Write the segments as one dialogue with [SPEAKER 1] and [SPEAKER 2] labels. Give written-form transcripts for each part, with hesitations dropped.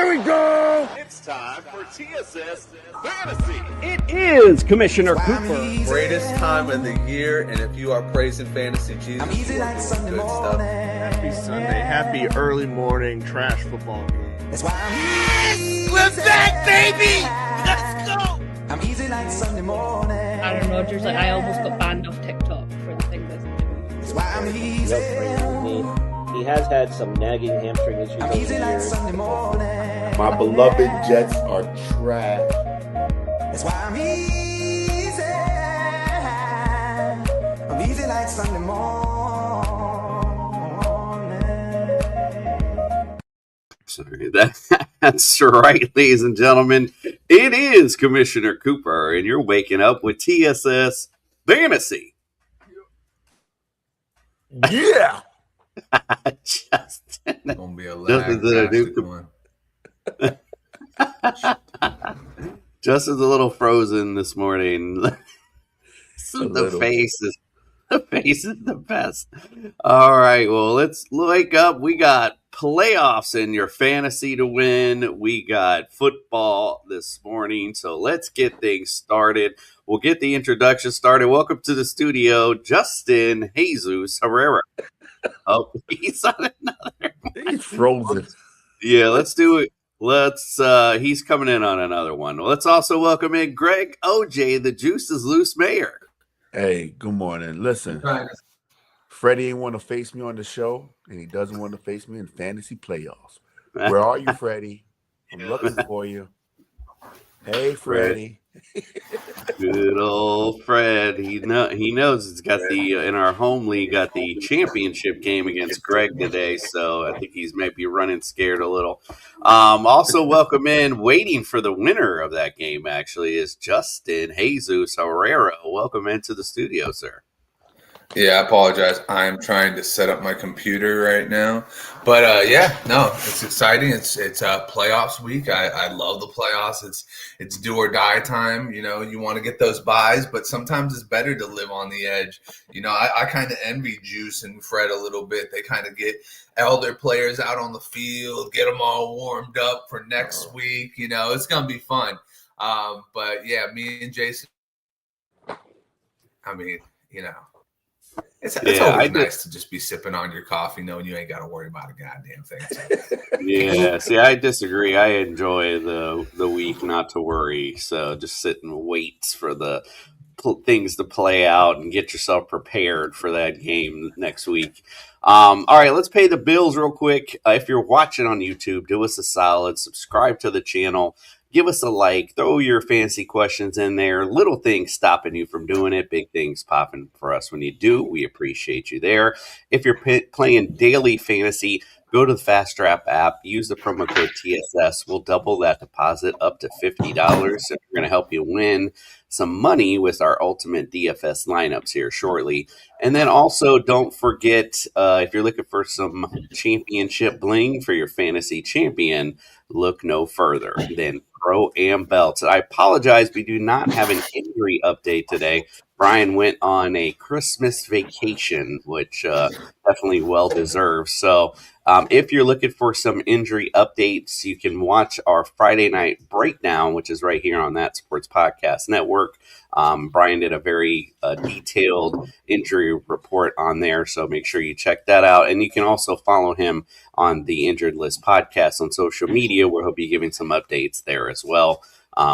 [SPEAKER 1] Here we go!
[SPEAKER 2] It's time for TSS Fantasy.
[SPEAKER 1] It is Commissioner Cooper.
[SPEAKER 3] Greatest time of the year, and if you are praising fantasy Jesus, you are doing good stuff.
[SPEAKER 4] Happy Sunday, happy early morning trash football game.
[SPEAKER 5] That's why
[SPEAKER 2] We're back, baby! Let's go!
[SPEAKER 5] I'm easy like Sunday morning.
[SPEAKER 6] Aaron Rodgers, I almost got banned off TikTok for the thing that's doing.
[SPEAKER 5] That's why I'm easy.
[SPEAKER 7] He has had some nagging hamstring issues
[SPEAKER 5] I'm
[SPEAKER 7] over
[SPEAKER 5] easy
[SPEAKER 7] the
[SPEAKER 5] like
[SPEAKER 7] years.
[SPEAKER 5] Sunday morning.
[SPEAKER 8] My beloved Jets are trash.
[SPEAKER 5] That's why I'm easy. I'm easy like Sunday morning.
[SPEAKER 9] Sorry, that's right, ladies and gentlemen. It is Commissioner Cooper, and you're waking up with TSS Fantasy.
[SPEAKER 8] Yeah.
[SPEAKER 9] Justin.
[SPEAKER 3] Gonna be a
[SPEAKER 9] Justin's
[SPEAKER 3] one.
[SPEAKER 9] Justin's a little frozen this morning. The face is the best. All right, well, let's wake up. We got playoffs in your fantasy to win. We got football this morning, so let's get things started. We'll get the introduction started. Welcome to the studio, Justin Jesus Herrera. Oh, he's on another one.
[SPEAKER 8] He's frozen.
[SPEAKER 9] Yeah, let's do it. He's coming in on another one. Let's also welcome in Greg OJ, the Juice is Loose Mayor.
[SPEAKER 8] Hey, good morning. Listen, Freddie ain't want to face me on the show, and he doesn't want to face me in fantasy playoffs. Where are you, Freddie? I'm looking for you. Hey, Freddie.
[SPEAKER 9] Good old Fred. He knows it's got the in our home league got the championship game against Greg today, so I think he's maybe running scared a little. Also welcome in, waiting for the winner of that game actually is Justin Jesus Herrera. Welcome into the studio, sir.
[SPEAKER 3] Yeah, I apologize. I'm trying to set up my computer right now, but it's exciting. It's playoffs week. I love the playoffs. It's do or die time. You know, you want to get those buys, but sometimes it's better to live on the edge. You know, I kind of envy Juice and Fred a little bit. They kind of get elder players out on the field, get them all warmed up for next week. You know, it's gonna be fun. But yeah, me and Jason. I mean, you know. It's always nice to just be sipping on your coffee, knowing you ain't got to worry about a goddamn thing.
[SPEAKER 9] Yeah, see, I disagree. I enjoy the week not to worry. So just sit and wait for the things to play out and get yourself prepared for that game next week. All right, let's pay the bills real quick. If you're watching on YouTube, do us a solid. Subscribe to the channel. Give us a like, throw your fantasy questions in there. Little things stopping you from doing it, big things popping for us when you do. We appreciate you there. If you're playing daily fantasy, go to the Fast Strap app, use the promo code TSS. We'll double that deposit up to $50. So we're going to help you win some money with our ultimate DFS lineups here shortly. And then also don't forget, if you're looking for some championship bling for your fantasy champion, look no further than Pro-Am Belts. I apologize, we do not have an injury update today. Brian went on a Christmas vacation, which definitely well-deserved. So if you're looking for some injury updates, you can watch our Friday night breakdown, which is right here on That Sports Podcast Network. Brian did a very detailed injury report on there, so make sure you check that out. And you can also follow him on the Injured List Podcast on social media, where he'll be giving some updates there as well.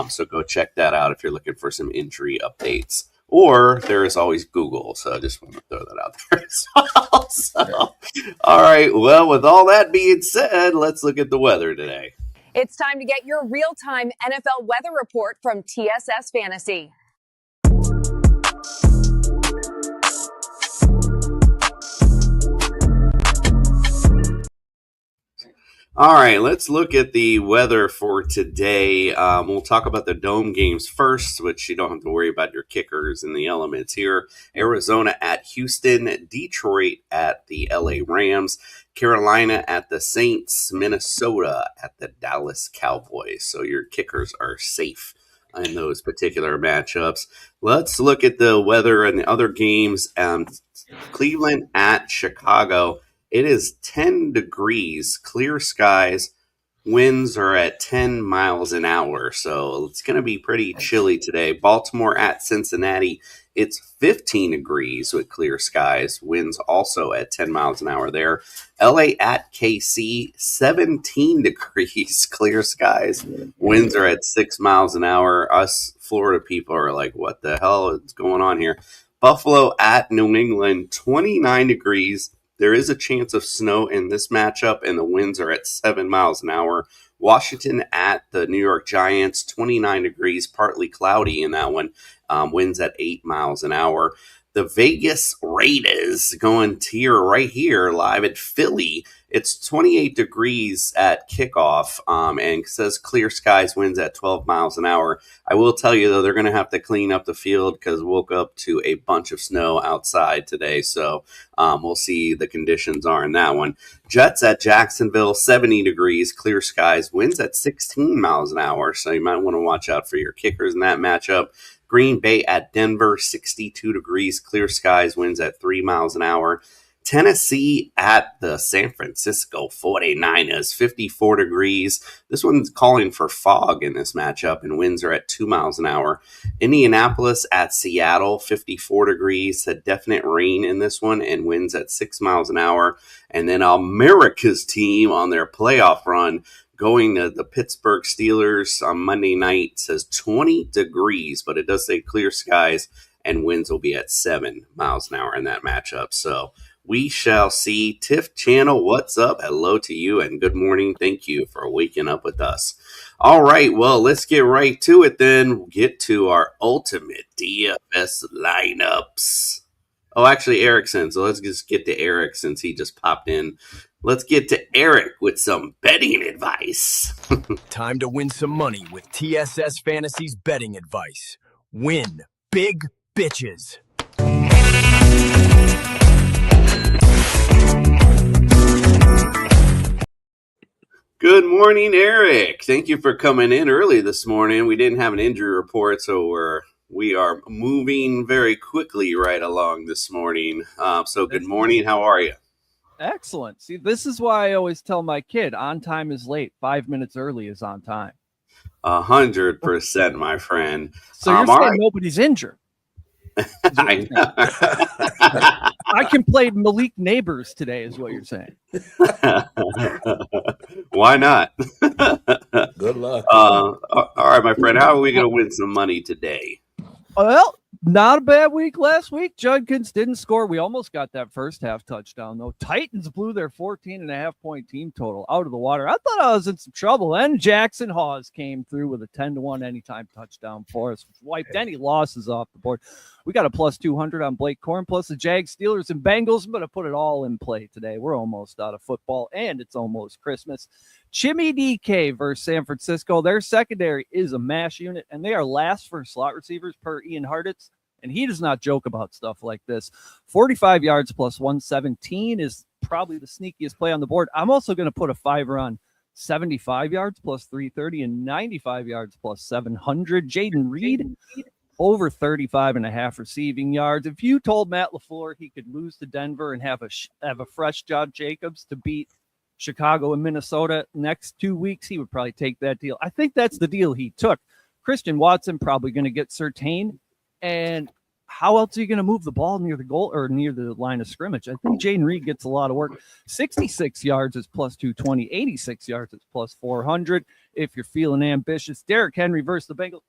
[SPEAKER 9] So go check that out if you're looking for some injury updates. Or there is always Google, so I just want to throw that out there as well. So, all right, well, with all that being said, let's look at the weather today.
[SPEAKER 10] It's time to get your real-time NFL weather report from TSS Fantasy.
[SPEAKER 9] All right, let's look at the weather for today. We'll talk about the dome games first, which you don't have to worry about your kickers and the elements here. Arizona at Houston, Detroit at the LA Rams, Carolina at the Saints, Minnesota at the Dallas Cowboys. So your kickers are safe in those particular matchups. Let's look at the weather and the other games. Cleveland at Chicago. It is 10 degrees, clear skies, Winds are at 10 miles an hour, so it's going to be pretty chilly today. Baltimore at Cincinnati, it's 15 degrees with clear skies. Winds also at 10 miles an hour there. LA at KC, 17 degrees, clear skies. Winds are at 6 miles an hour. Us Florida people are like, what the hell is going on here? Buffalo at New England, 29 degrees. There is a chance of snow in this matchup, and the winds are at 7 miles an hour. Washington at the New York Giants, 29 degrees, partly cloudy in that one. Winds at 8 miles an hour. The Vegas Raiders going here, right here, live at Philly. It's 28 degrees at kickoff and says clear skies, winds at 12 miles an hour. I will tell you, though, they're going to have to clean up the field because woke up to a bunch of snow outside today. So we'll see the conditions are in that one. Jets at Jacksonville, 70 degrees, clear skies, winds at 16 miles an hour. So you might want to watch out for your kickers in that matchup. Green Bay at Denver, 62 degrees, clear skies, winds at 3 miles an hour. Tennessee at the San Francisco 49ers, 54 degrees. This one's calling for fog in this matchup, and winds are at 2 miles an hour. Indianapolis at Seattle, 54 degrees. A definite rain in this one, and winds at 6 miles an hour. And then America's team on their playoff run, going to the Pittsburgh Steelers on Monday night, says 20 degrees, but it does say clear skies, and winds will be at 7 miles an hour in that matchup. So we shall see. Tiff Channel, what's up? Hello to you, and good morning. Thank you for waking up with us. All right, well, let's get right to it then. We'll get to our ultimate DFS lineups. Oh, actually, Erickson. So let's just get to Eric since he just popped in. Let's get to Eric with some betting advice.
[SPEAKER 11] Time to win some money with TSS Fantasy's betting advice. Win big bitches.
[SPEAKER 9] Good morning, Eric. Thank you for coming in early this morning. We didn't have an injury report, so we are moving very quickly right along this morning. So good morning. How are you?
[SPEAKER 12] Excellent. See, this is why I always tell my kid, on time is late. 5 minutes early is on time.
[SPEAKER 9] 100%, my friend.
[SPEAKER 12] So you're saying nobody's injured?
[SPEAKER 9] I know.
[SPEAKER 12] I can play Malik Neighbors today, is what you're saying.
[SPEAKER 9] Why not?
[SPEAKER 8] Good luck.
[SPEAKER 9] All right, my friend. How are we going to win some money today?
[SPEAKER 12] Well, not a bad week last week. Judkins didn't score. We almost got that first half touchdown, though. Titans blew their 14.5-point team total out of the water. I thought I was in some trouble. And Jackson Hawes came through with a 10-1 anytime touchdown for us. Wiped any losses off the board. We got a plus 200 on Blake Corn, plus the Jags, Steelers, and Bengals. I'm going to put it all in play today. We're almost out of football, and it's almost Christmas. Jimmy DK versus San Francisco. Their secondary is a mash unit, and they are last for slot receivers per Ian Hartitz, and he does not joke about stuff like this. 45 yards plus 117 is probably the sneakiest play on the board. I'm also going to put a fiver on 75 yards plus 330 and 95 yards plus 700. Jaden Reed over 35.5 receiving yards. If you told Matt LaFleur he could lose to Denver and have a fresh Josh Jacobs to beat Chicago and Minnesota next 2 weeks, he would probably take that deal. I think that's the deal he took. Christian Watson probably going to get Surtain. And how else are you going to move the ball near the goal or near the line of scrimmage? I think Jaden Reed gets a lot of work. 66 yards is plus 220. 86 yards is plus 400. If you're feeling ambitious, Derrick Henry versus the Bengals.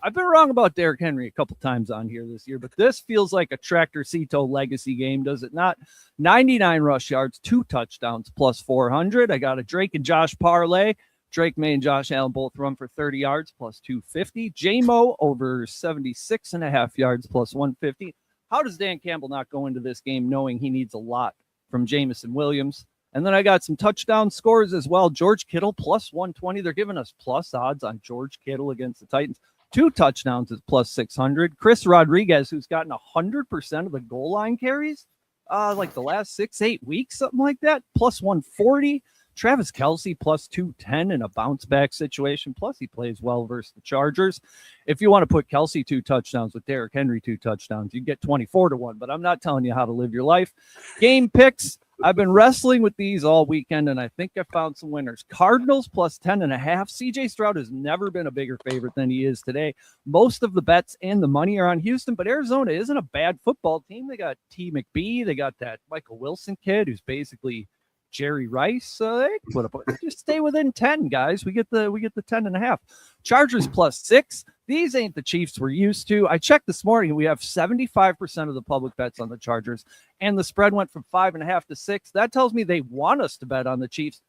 [SPEAKER 12] I've been wrong about Derrick Henry a couple times on here this year, but this feels like a Tractor Cito legacy game, does it not? 99 rush yards, 2 touchdowns, plus 400. I got a Drake and Josh parlay. Drake May and Josh Allen both run for 30 yards, plus 250. J-Mo over 76.5 yards, plus 150. How does Dan Campbell not go into this game knowing he needs a lot from Jameson Williams? And then I got some touchdown scores as well. George Kittle, plus 120. They're giving us plus odds on George Kittle against the Titans. 2 touchdowns is plus 600. Chris Rodriguez, who's gotten 100% of the goal line carries, like the last 6-8 weeks, something like that, plus 140. Travis Kelce, plus 210 in a bounce-back situation. Plus, he plays well versus the Chargers. If you want to put Kelce 2 touchdowns with Derrick Henry 2 touchdowns, you get 24-1, but I'm not telling you how to live your life. Game picks, I've been wrestling with these all weekend, and I think I found some winners. Cardinals plus 10.5. CJ Stroud has never been a bigger favorite than he is today. Most of the bets and the money are on Houston, but Arizona isn't a bad football team. They got T. McBee. They got that Michael Wilson kid who's basically Jerry Rice. So they put up. Just stay within 10, guys. We get the 10.5. Chargers plus 6. These ain't the Chiefs we're used to. I checked this morning. We have 75% of the public bets on the Chargers, and the spread went from 5.5 to 6. That tells me they want us to bet on the Chiefs.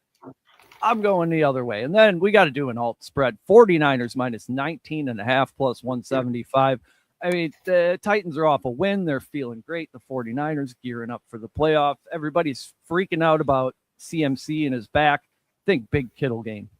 [SPEAKER 12] I'm going the other way. And then we got to do an alt spread. 49ers minus 19.5 plus 175. I mean, the Titans are off a win. They're feeling great. The 49ers gearing up for the playoff. Everybody's freaking out about CMC and his back. Think big Kittle game.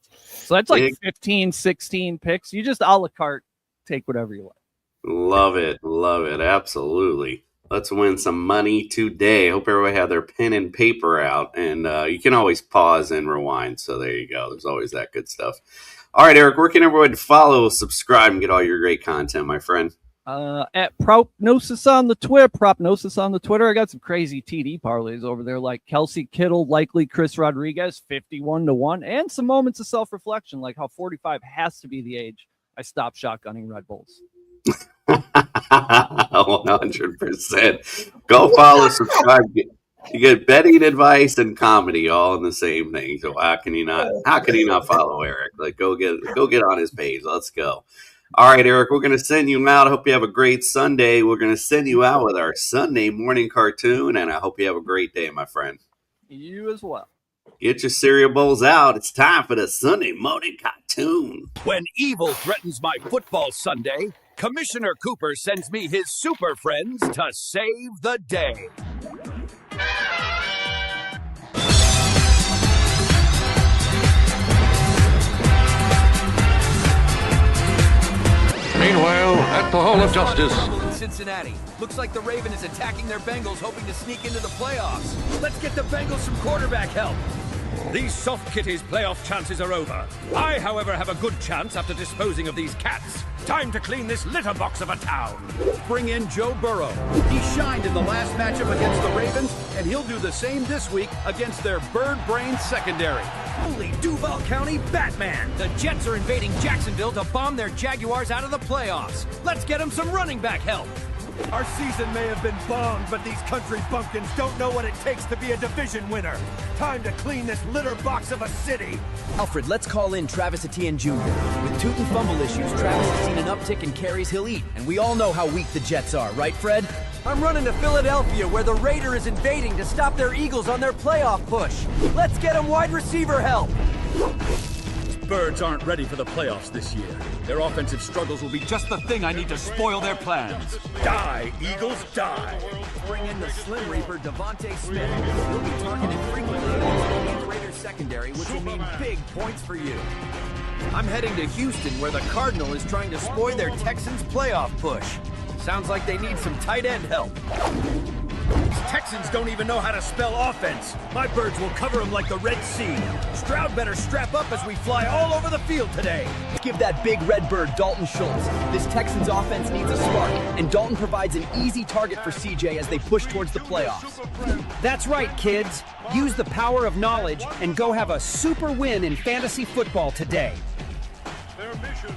[SPEAKER 12] So that's like 15, 16 picks. You just a la carte take whatever you want.
[SPEAKER 9] Love it. Love it. Absolutely. Let's win some money today. Hope everybody had their pen and paper out. And you can always pause and rewind. So there you go. There's always that good stuff. All right, Eric, where can everyone follow, subscribe, and get all your great content, my friend?
[SPEAKER 12] At Propnosis on the Twitter. I got some crazy TD parlays over there, like Kelsey Kittle, likely Chris Rodriguez, 51-1, and some moments of self-reflection, like how 45 has to be the age I stopped shotgunning Red Bulls.
[SPEAKER 9] 100%. Go follow, subscribe. You get betting advice and comedy all in the same thing. So how can you not follow Eric? Like go get on his page. Let's go. All right, Eric, we're going to send you out. I hope you have a great Sunday. We're going to send you out with our Sunday morning cartoon, and I hope you have a great day, my friend.
[SPEAKER 12] You as well.
[SPEAKER 9] Get your cereal bowls out. It's time for the Sunday morning cartoon.
[SPEAKER 11] When evil threatens my football Sunday, Commissioner Cooper sends me his super friends to save the day.
[SPEAKER 13] Meanwhile, at the Hall of Justice.
[SPEAKER 11] In Cincinnati. Looks like the Raven is attacking their Bengals, hoping to sneak into the playoffs. Let's get the Bengals some quarterback help. These soft kitties' playoff chances are over. I, however, have a good chance after disposing of these cats. Time to clean this litter box of a town. Bring in Joe Burrow. He shined in the last matchup against the Ravens, and he'll do the same this week against their bird-brained secondary. Holy Duval County Batman! The Jets are invading Jacksonville to bomb their Jaguars out of the playoffs. Let's get them some running back help. Our season may have been bombed, but these country bumpkins don't know what it takes to be a division winner. Time to clean this litter box of a city.
[SPEAKER 14] Alfred, let's call in Travis Etienne Jr. With toot and fumble issues, Travis has seen an uptick in carries he'll eat. And we all know how weak the Jets are, right, Fred?
[SPEAKER 11] I'm running to Philadelphia, where the Raider is invading to stop their Eagles on their playoff push. Let's get them wide receiver help. Birds aren't ready for the playoffs this year. Their offensive struggles will be just the thing I need to spoil their plans. Die, Eagles, die! Bring in the Slim Reaper, Devontae Smith. He'll be targeted frequently against the Raiders secondary, which will mean big points for you. I'm heading to Houston, where the Cardinal is trying to spoil their Texans' playoff push. Sounds like they need some tight end help. These Texans don't even know how to spell offense. My birds will cover them like the Red Sea. Stroud better strap up as we fly all over the field today.
[SPEAKER 14] Give that big red bird Dalton Schultz. This Texans offense needs a spark, and Dalton provides an easy target for CJ as they push towards the playoffs.
[SPEAKER 15] That's right, kids. Use the power of knowledge and go have a super win in fantasy football today.
[SPEAKER 13] Their mission,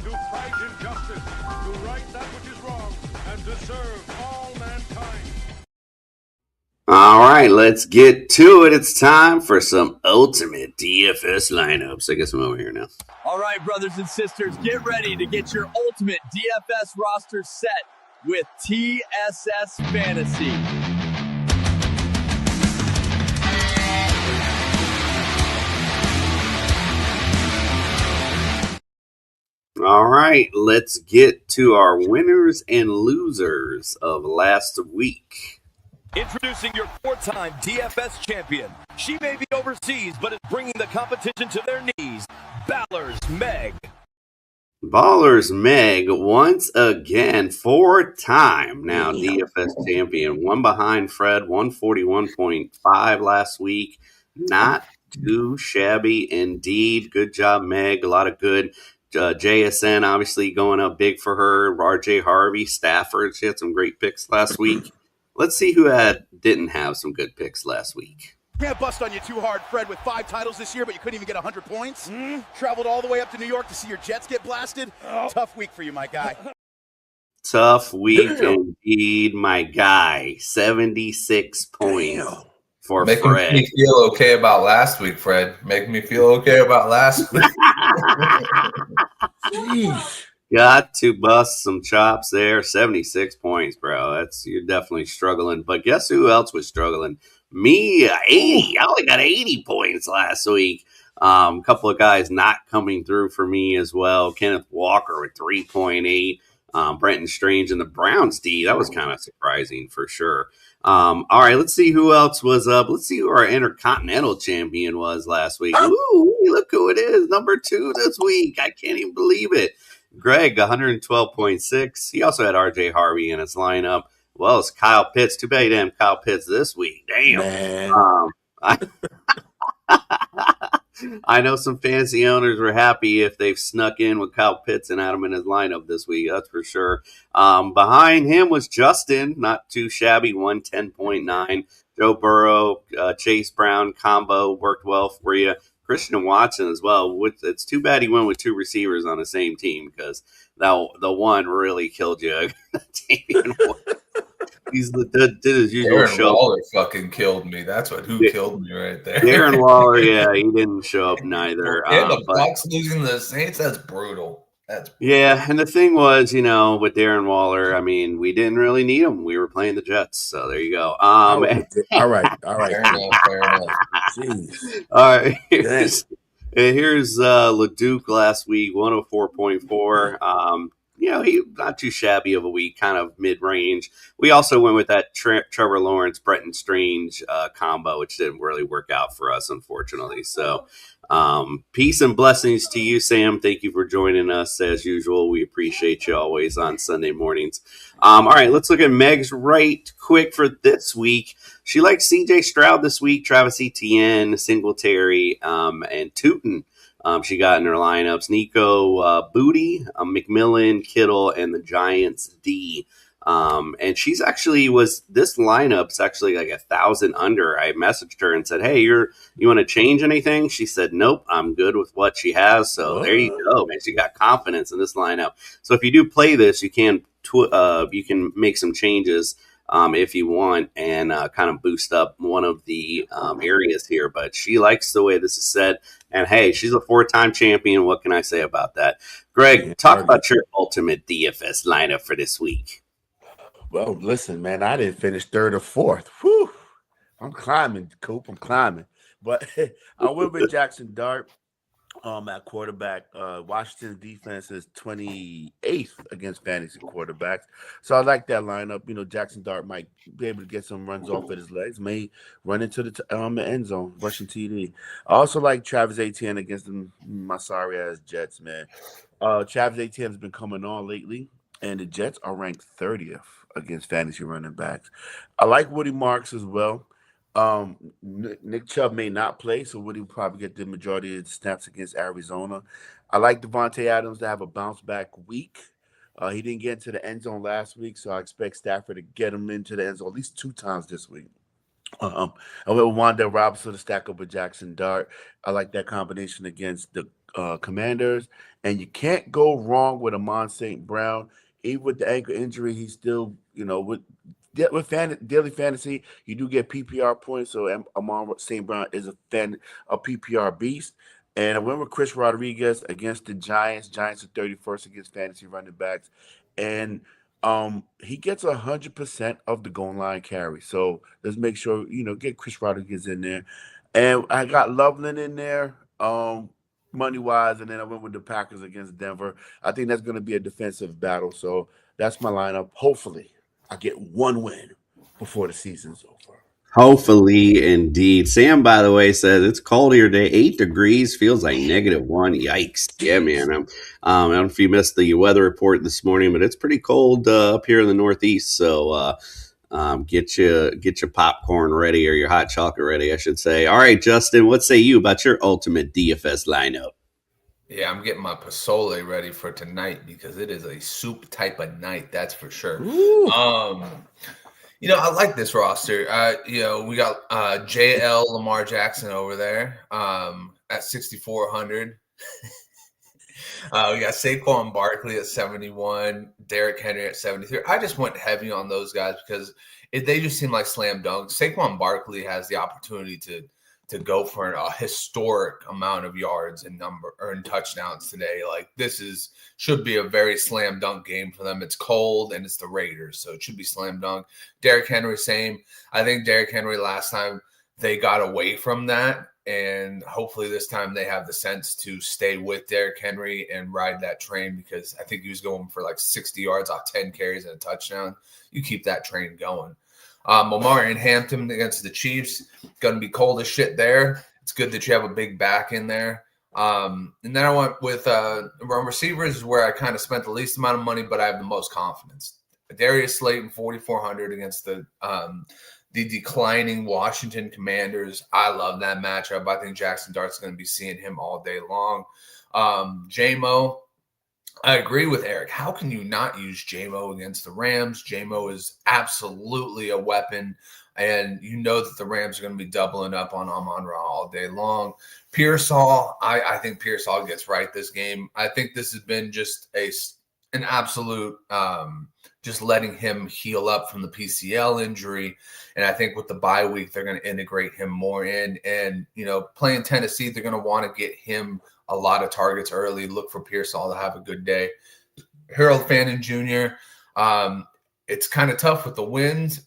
[SPEAKER 13] to fight injustice, to right that which is wrong, and to serve all mankind.
[SPEAKER 9] All right, let's get to it. It's time for some ultimate DFS lineups. I guess I'm over here now.
[SPEAKER 11] All right, brothers and sisters, get ready to get your ultimate DFS roster set with TSS Fantasy.
[SPEAKER 9] All right, let's get to our winners and losers of last week.
[SPEAKER 11] Introducing your four-time DFS champion. She may be overseas, but is bringing the competition to their knees. Ballers Meg.
[SPEAKER 9] Ballers Meg, once again, four-time now DFS champion. One behind Fred, 141.5 last week. Not too shabby indeed. Good job, Meg. A lot of good. JSN obviously going up big for her. RJ Harvey, Stafford. She had some great picks last week. let's see who didn't have some good picks last week.
[SPEAKER 16] Can't bust on you too hard, Fred, with 5 titles this year, but you couldn't even get 100 points. Traveled all the way up to New York to see your Jets get blasted. Tough week for you, my guy.
[SPEAKER 9] Tough week indeed, my guy. 76 points for Fred.
[SPEAKER 3] Make me feel okay about last week, Fred. Make me feel okay about last week.
[SPEAKER 8] Jeez.
[SPEAKER 9] Got to bust some chops there. 76 points, bro. You're definitely struggling. But guess who else was struggling? Me, 80. I only got 80 points last week. A couple of guys not coming through for me as well. Kenneth Walker with 3.8. Brenton Strange and the Browns D. That was kind of surprising for sure. All right, let's see who else was up. Let's see who our Intercontinental Champion was last week. Ooh, look who it is. Number 2 this week. I can't even believe it. Greg, 112.6. He also had RJ Harvey in his lineup. Well, it's Kyle Pitts. Too bad he didn't have Kyle Pitts this week. Damn.
[SPEAKER 8] Man.
[SPEAKER 9] I know some fantasy owners were happy if they've snuck in with Kyle Pitts and had him in his lineup this week. That's for sure. Behind him was Justin, not too shabby, 110.9. Joe Burrow, Chase Brown combo worked well for you. Christian Watson as well. It's too bad he went with 2 receivers on the same team because the one really killed you. Did his usual
[SPEAKER 3] Darren
[SPEAKER 9] show.
[SPEAKER 3] Waller fucking killed me. That's who killed me right there.
[SPEAKER 9] Darren Waller, yeah, he didn't show up neither.
[SPEAKER 3] And the Bucs losing to the Saints, that's brutal.
[SPEAKER 9] Yeah, and the thing was, with Darren Waller, I mean, we didn't really need him. We were playing the Jets, so there you go.
[SPEAKER 8] All right.
[SPEAKER 3] Fair enough.
[SPEAKER 8] Jeez.
[SPEAKER 9] All right. Here's LeDuc last week, 104.4. He not too shabby of a week, kind of mid-range. We also went with that Trevor Lawrence, Brenton Strange combo, which didn't really work out for us, unfortunately. So peace and blessings to you, Sam. Thank you for joining us as usual. We appreciate you always on Sunday mornings. All right, let's look at Meg's right quick for this week. She likes C.J. Stroud this week, Travis Etienne, Singletary, and Tootin. She got in her lineups Nico Booty, McMillan, Kittle, and the Giants D. And she's actually this lineup's actually like 1,000 under. I messaged her and said, "Hey, you want to change anything?" She said, "Nope, I'm good with what she has." So there you go, man. She got confidence in this lineup. So if you do play this, you can make some changes if you want and kind of boost up one of the areas here. But she likes the way this is set. And hey, she's a 4-time champion. What can I say about that? Greg, talk about your ultimate DFS lineup for this week.
[SPEAKER 8] Well, listen, man, I didn't finish 3rd or 4th. Whew. I'm climbing, Coop. I'm climbing. But I went with Jackson Dart at quarterback. Washington's defense is 28th against fantasy quarterbacks. So I like that lineup. Jackson Dart might be able to get some runs off with his legs, may run into the end zone, rushing TD. I also like Travis Etienne against my sorry-ass Jets, man. Travis Etienne has been coming on lately, and the Jets are ranked 30th against fantasy running backs. I like Woody Marks as well. Nick Chubb may not play, so Woody will probably get the majority of the snaps against Arizona. I like Devontae Adams to have a bounce-back week. He didn't get into the end zone last week, so I expect Stafford to get him into the end zone at least 2 times this week. I went with Wanda Robinson to stack up with Jackson Dart. I like that combination against the Commanders. And you can't go wrong with Amon St. Brown. Even with the ankle injury, he's still, with daily fantasy, you do get PPR points. So Amon St. Brown is a PPR beast. And I went with Chris Rodriguez against the Giants. Giants are 31st against fantasy running backs. And he gets 100% of the goal line carry. So let's make sure, get Chris Rodriguez in there. And I got Loveland in there, money-wise, and then I went with the Packers against Denver. I think that's going to be a defensive battle. So that's my lineup. Hopefully, I get 1 win before the season's over.
[SPEAKER 9] Hopefully, indeed. Sam, by the way, says it's cold here today. 8 degrees, feels like -1. Yikes. Yeah, man. I don't know if you missed the weather report this morning, but it's pretty cold up here in the Northeast. So get your popcorn ready, or your hot chocolate ready, I should say. All right, Justin, what say you about your ultimate DFS lineup?
[SPEAKER 3] Yeah, I'm getting my pozole ready for tonight because it is a soup type of night. That's for sure. You know, I like this roster. You know, we got JL Lamar Jackson over there at 6,400. We got Saquon Barkley at 71, Derrick Henry at 73. I just went heavy on those guys because they just seem like slam dunks. Saquon Barkley has the opportunity to go for a historic amount of yards and touchdowns today. Like should be a very slam dunk game for them. It's cold and it's the Raiders, so it should be slam dunk. Derrick Henry, same. I think Derrick Henry last time they got away from that, and hopefully this time they have the sense to stay with Derrick Henry and ride that train, because I think he was going for like 60 yards off 10 carries and a touchdown. You keep that train going. Lamar in Hampton against the Chiefs, going to be cold as shit there. It's good that you have a big back in there. And then I went with receivers, is where I kind of spent the least amount of money, but I have the most confidence. Darius Slayton, 4,400 against the declining Washington Commanders. I love that matchup. I think Jackson Dart's going to be seeing him all day long. J-Mo, I agree with Eric. How can you not use J-Mo against the Rams? J-Mo is absolutely a weapon, and you know that the Rams are going to be doubling up on Amon-Ra all day long. Pearsall, I think Pearsall gets right this game. I think this has been just an absolute just letting him heal up from the PCL injury. And I think with the bye week, they're going to integrate him more in. And, you know, playing Tennessee, they're going to want to get him a lot of targets early. Look for Pearsall to have a good day. Harold Fannin Jr., it's kind of tough with the winds,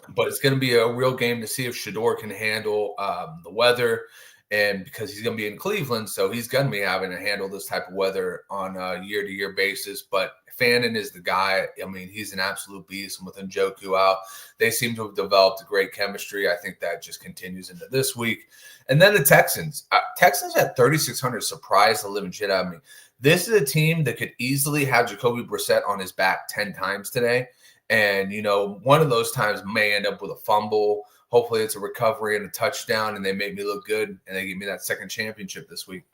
[SPEAKER 3] but it's going to be a real game to see if Shedeur can handle the weather. And because he's going to be in Cleveland, so he's going to be having to handle this type of weather on a year-to-year basis. But Fannin is the guy. I mean, he's an absolute beast. And with Njoku out, they seem to have developed a great chemistry. I think that just continues into this week. And then the Texans. Texans at 3,600 surprised the living shit out of me. This is a team that could easily have Jacoby Brissett on his back 10 times today. And, you know, one of those times may end up with a fumble. Hopefully it's a recovery and a touchdown, and they make me look good, and they give me that second championship this week.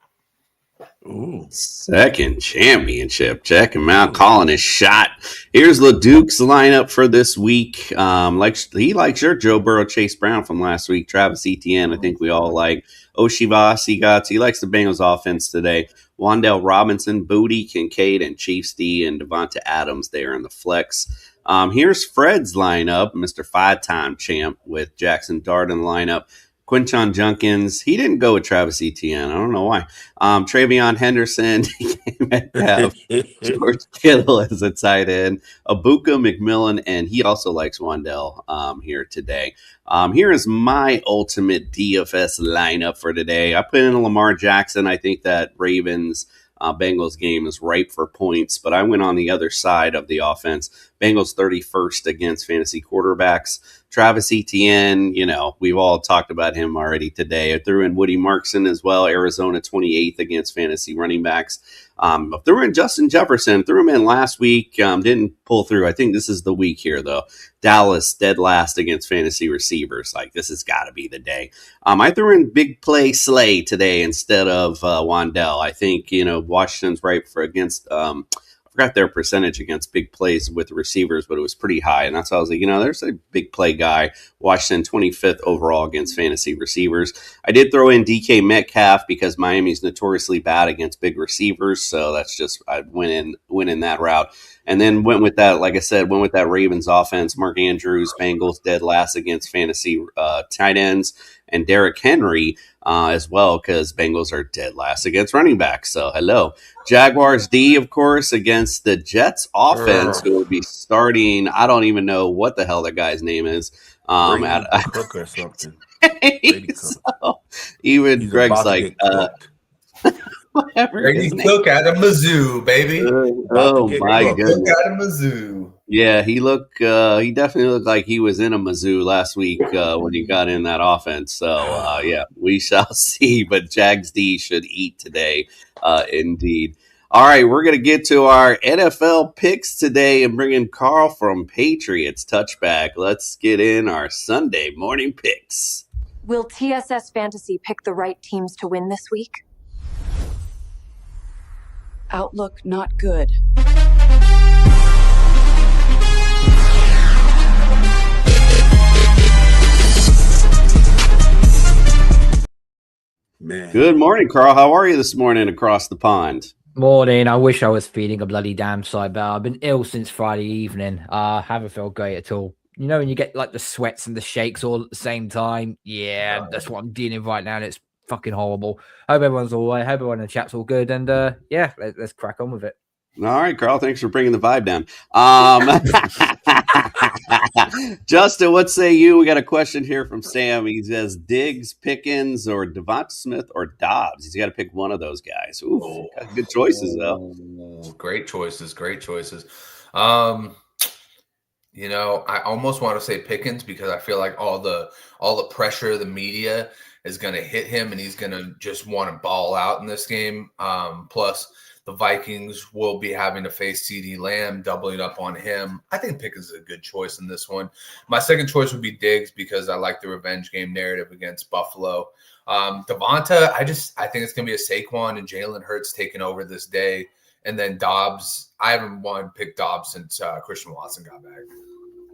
[SPEAKER 9] Ooh. Second championship. Check him out, calling his shot. Here's LeDuc's lineup for this week. He likes your Joe Burrow, Chase Brown from last week. Travis Etienne, I think we all like. Oshivas, he likes the Bengals offense today. Wan'Dale Robinson, Booty, Kincaid, and Chiefs D, and Devonta Adams there in the flex. Here's Fred's lineup, Mr. 5-time champ with Jackson Dart in the lineup. Quinton Junkins, he didn't go with Travis Etienne. I don't know why. Travion Henderson, Metcalf, George Kittle as a tight end, Abuka McMillan, and he also likes Wan'Dale here today. Here is my ultimate DFS lineup for today. I put in Lamar Jackson. I think that Ravens Bengals game is ripe for points, but I went on the other side of the offense. Bengals 31st against fantasy quarterbacks. Travis Etienne, you know, we've all talked about him already today. I threw in Woody Markson as well. Arizona 28th against fantasy running backs. I threw in Justin Jefferson. Threw him in last week. Didn't pull through. I think this is the week here, though. Dallas dead last against fantasy receivers. Like, this has got to be the day. I threw in Big Play Slay today instead of Wan'Dale. I think, you know, Washington's ripe for against I forgot their percentage against big plays with receivers, but it was pretty high. And that's why I was like, you know, there's a big play guy. Washington 25th overall against fantasy receivers. I did throw in DK Metcalf because Miami's notoriously bad against big receivers. So that's just, I went in that route. And then went with that, like I said, went with that Ravens offense. Mark Andrews, Bengals dead last against fantasy tight ends. And Derrick Henry as well, because Bengals are dead last against running backs. So, hello. Jaguars D, of course, against the Jets offense, who will be starting. I don't even know what the hell that guy's name is.
[SPEAKER 8] Cook or something.
[SPEAKER 9] So, even
[SPEAKER 8] He's
[SPEAKER 9] Greg's like, whatever.
[SPEAKER 3] Brady Cook out of Mizzou, baby.
[SPEAKER 9] Oh, my goodness.
[SPEAKER 3] Cook out of Mizzou.
[SPEAKER 9] Yeah, he definitely looked like he was in a Mizzou last week when he got in that offense. So, yeah, we shall see. But Jags D should eat today, indeed. All right, we're going to get to our NFL picks today and bring in Carl from Patriots Touchback. Let's get in our Sunday morning picks.
[SPEAKER 17] Will TSS Fantasy pick the right teams to win this week? Outlook not good.
[SPEAKER 8] Man.
[SPEAKER 9] Good morning, Carl. How are you this morning across the pond?
[SPEAKER 18] Morning. I wish I was feeling a bloody damn sight better. I've been ill since Friday evening. Haven't felt great at all. You know, when you get like the sweats and the shakes all at the same time. Yeah, that's what I'm dealing with right now, and it's fucking horrible. Hope everyone's all right. Hope everyone in the chat's all good. And yeah, let's crack on with it.
[SPEAKER 9] All right, Carl. Thanks for bringing the vibe down. Justin, what say you? We got a question here from Sam. He says, Diggs, Pickens, or Devonta Smith, or Dobbs? He's got to pick one of those guys. Ooh, got good choices, though.
[SPEAKER 3] Great choices. Great choices. You know, I almost want to say Pickens because I feel like all the pressure of the media is going to hit him, and he's going to just want to ball out in this game. Plus, the Vikings will be having to face CeeDee Lamb, doubling up on him. I think Pickens is a good choice in this one. My second choice would be Diggs because I like the revenge game narrative against Buffalo. Devonta, I think it's going to be a Saquon and Jalen Hurts taking over this day. And then Dobbs, I haven't wanted to pick Dobbs since Christian Watson got back.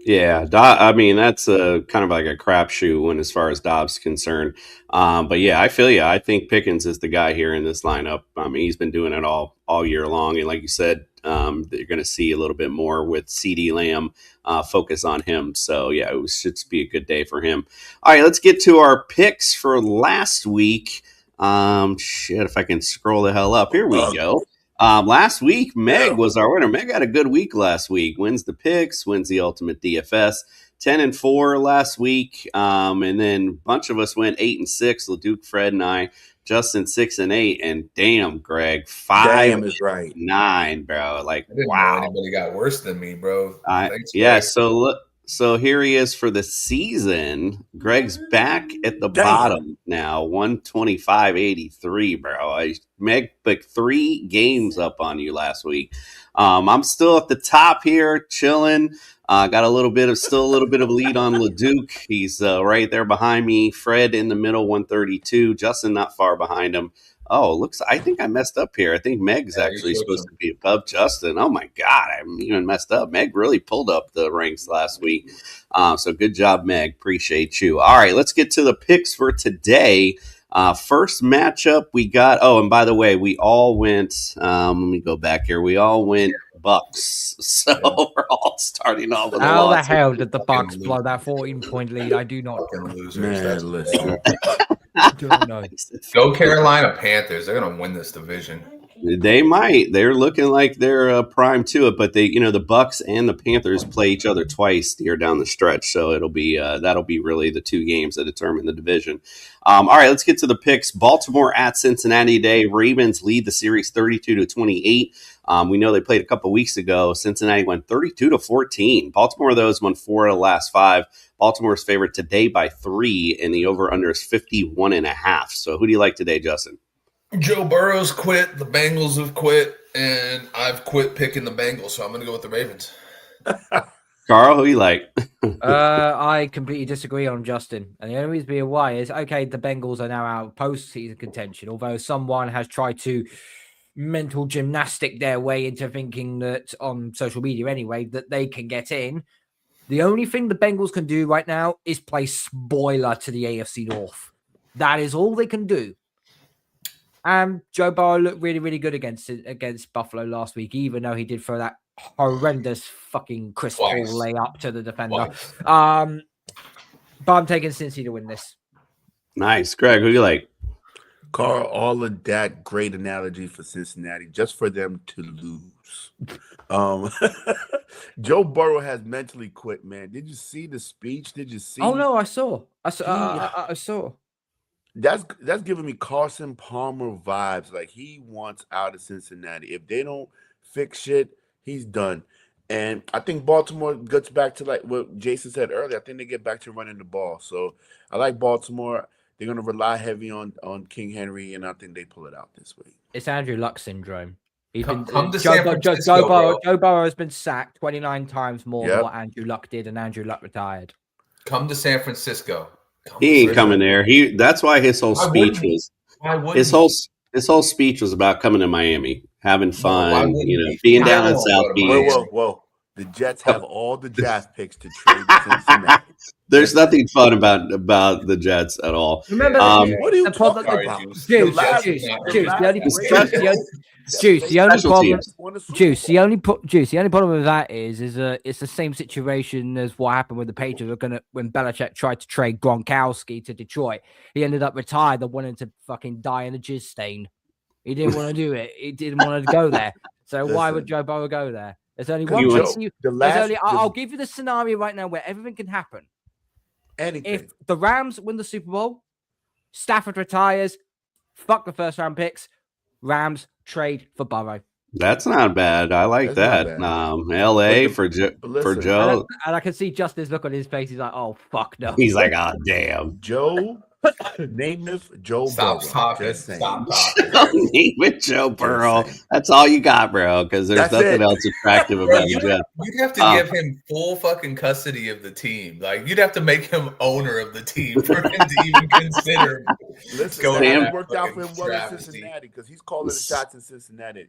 [SPEAKER 9] Yeah, I mean, that's kind of like a crapshoot when as far as Dobbs is concerned. But yeah, I feel you. I think Pickens is the guy here in this lineup. I mean, he's been doing it all year long. And like you said, you're going to see a little bit more with CeeDee Lamb focus on him. So yeah, it should be a good day for him. All right, let's get to our picks for last week. If I can scroll the hell up. Here we go. Last week, Meg was our winner. Meg had a good week last week. Wins the picks, wins the ultimate DFS. 10-4 last week. And then a bunch of us went 8-6. LeDuc, Fred, and I. Justin 6-8. And damn, Greg, 5-9, bro. Like,
[SPEAKER 3] I didn't
[SPEAKER 9] wow.
[SPEAKER 3] know anybody got worse than me, bro. Thanks,
[SPEAKER 9] Yeah,
[SPEAKER 3] Greg.
[SPEAKER 9] so here he is for the season. Greg's back at the bottom now, 125.83, bro. Meg picked 3 games up on you last week. I'm still at the top here, chilling. Got a little bit of lead on LeDuc. He's right there behind me. Fred in the middle, 132. Justin not far behind him. Oh, I think I messed up here. I think Meg's actually supposed to be above Justin. Oh, my God. I'm even messed up. Meg really pulled up the ranks last week. So good job, Meg. Appreciate you. All right, let's get to the picks for today. First matchup we got. Oh, and by the way, we all went. Let me go back here. We all went Bucks. So we're all starting off with
[SPEAKER 18] How the hell did the Bucks blow that 14-point lead? I do not know.
[SPEAKER 8] Man, listen.
[SPEAKER 18] Don't know.
[SPEAKER 3] Go Carolina Panthers. They're going to win this division.
[SPEAKER 9] They might. They're looking like they're prime to it, but the Bucks and the Panthers play each other twice here down the stretch, so it'll be that'll be really the 2 games that determine the division. All right, let's get to the picks. Baltimore at Cincinnati today. Ravens lead the series 32-28. We know they played a couple weeks ago. Cincinnati went 32-14. Baltimore, though, has won 4 of the last 5. Baltimore's favored today by 3, and the over/under is 51.5. So who do you like today, Justin?
[SPEAKER 3] Joe Burrow's quit. The Bengals have quit, and I've quit picking the Bengals, so I'm going to go with the Ravens.
[SPEAKER 9] Carl, who you like?
[SPEAKER 18] I completely disagree on Justin. And the only reason being why is, okay, the Bengals are now out of postseason contention, although someone has tried to mental gymnastic their way into thinking that, on social media anyway, that they can get in. The only thing the Bengals can do right now is play spoiler to the AFC North. That is all they can do. Joe Burrow looked really, really good against Buffalo last week, even though he did throw that horrendous fucking Chris Paul layup to the defender. But I'm taking Cincy to win this.
[SPEAKER 9] Nice. Greg, who do you like?
[SPEAKER 8] Carl, all of that great analogy for Cincinnati, just for them to lose. Joe Burrow has mentally quit, man. Did you see the speech? Did you see?
[SPEAKER 18] Oh, no, I saw. I saw.
[SPEAKER 8] That's giving me Carson Palmer vibes. Like, he wants out of Cincinnati. If they don't fix shit, he's done. And I think Baltimore gets back to, like what Jason said earlier. I think they get back to running the ball. So I like Baltimore. They're going to rely heavy on King Henry, and I think they pull it out this week.
[SPEAKER 18] It's Andrew Luck syndrome.
[SPEAKER 3] Come to San Francisco,
[SPEAKER 18] Joe Burrow has been sacked 29 times more than what Andrew Luck did, and Andrew Luck retired.
[SPEAKER 3] Come to San Francisco.
[SPEAKER 9] He ain't coming there. That's why his whole speech was. His whole speech was about coming to Miami, having fun, being down in South Beach.
[SPEAKER 8] Whoa. The Jets have all the draft picks to trade to Cincinnati.
[SPEAKER 9] There's nothing fun about the Jets at all.
[SPEAKER 18] Remember,
[SPEAKER 8] what are you talking about?
[SPEAKER 18] The only problem with that is it's the same situation as what happened with the Patriots when Belichick tried to trade Gronkowski to Detroit. He ended up retired and wanted to fucking die in a jizz stain. He didn't want to do it. He didn't want to go there. So why would Joe Burrow go there? There's only one place. I'll give you the scenario right now where everything can happen.
[SPEAKER 8] Anything.
[SPEAKER 18] If the Rams win the Super Bowl, Stafford retires, fuck the first round picks, Rams trade for Burrow.
[SPEAKER 9] That's not bad. I like that. LA for Joe.
[SPEAKER 18] And I can see Justin's look on his face. He's like, oh, fuck no.
[SPEAKER 9] He's like, oh, damn.
[SPEAKER 8] Joe, name this Joe
[SPEAKER 3] Stop
[SPEAKER 8] Burrow.
[SPEAKER 3] talking.
[SPEAKER 9] Name it Joe Burrow. That's all you got, bro, because there's nothing else attractive about the Jets.
[SPEAKER 3] You'd have to give him full fucking custody of the team. Like, you'd have to make him owner of the team for him to even consider.
[SPEAKER 8] Listen, that worked out for him well in Cincinnati because he's calling the shots in Cincinnati.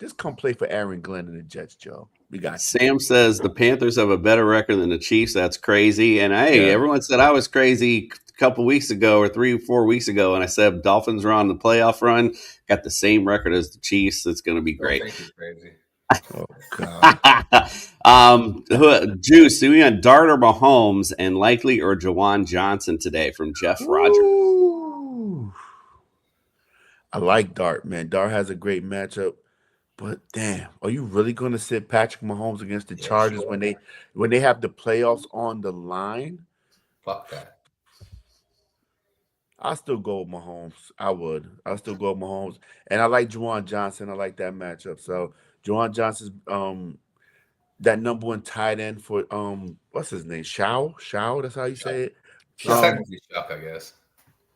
[SPEAKER 8] Just come play for Aaron Glenn and the Jets, Joe. We got you.
[SPEAKER 9] Sam says the Panthers have a better record than the Chiefs. That's crazy. And hey, everyone said I was crazy a couple weeks ago or 3 or 4 weeks ago, and I said Dolphins were on the playoff run. Got the same record as the Chiefs. It's going to be great.
[SPEAKER 3] Crazy.
[SPEAKER 8] Oh God.
[SPEAKER 9] Juice, do we on Dart or Mahomes and Likely or Jawan Johnson today from Jeff Rogers?
[SPEAKER 8] Ooh. I like Dart, man. Dart has a great matchup, but damn, are you really going to sit Patrick Mahomes against the Chargers when they have the playoffs on the line?
[SPEAKER 3] Fuck that.
[SPEAKER 8] I still go with Mahomes. I'll still go with Mahomes, and I like Juwan Johnson. I like that matchup. So Juwan Johnson's that number one tight end for what's his name? Shao, that's how you say it.
[SPEAKER 3] Technically Chuck, I guess.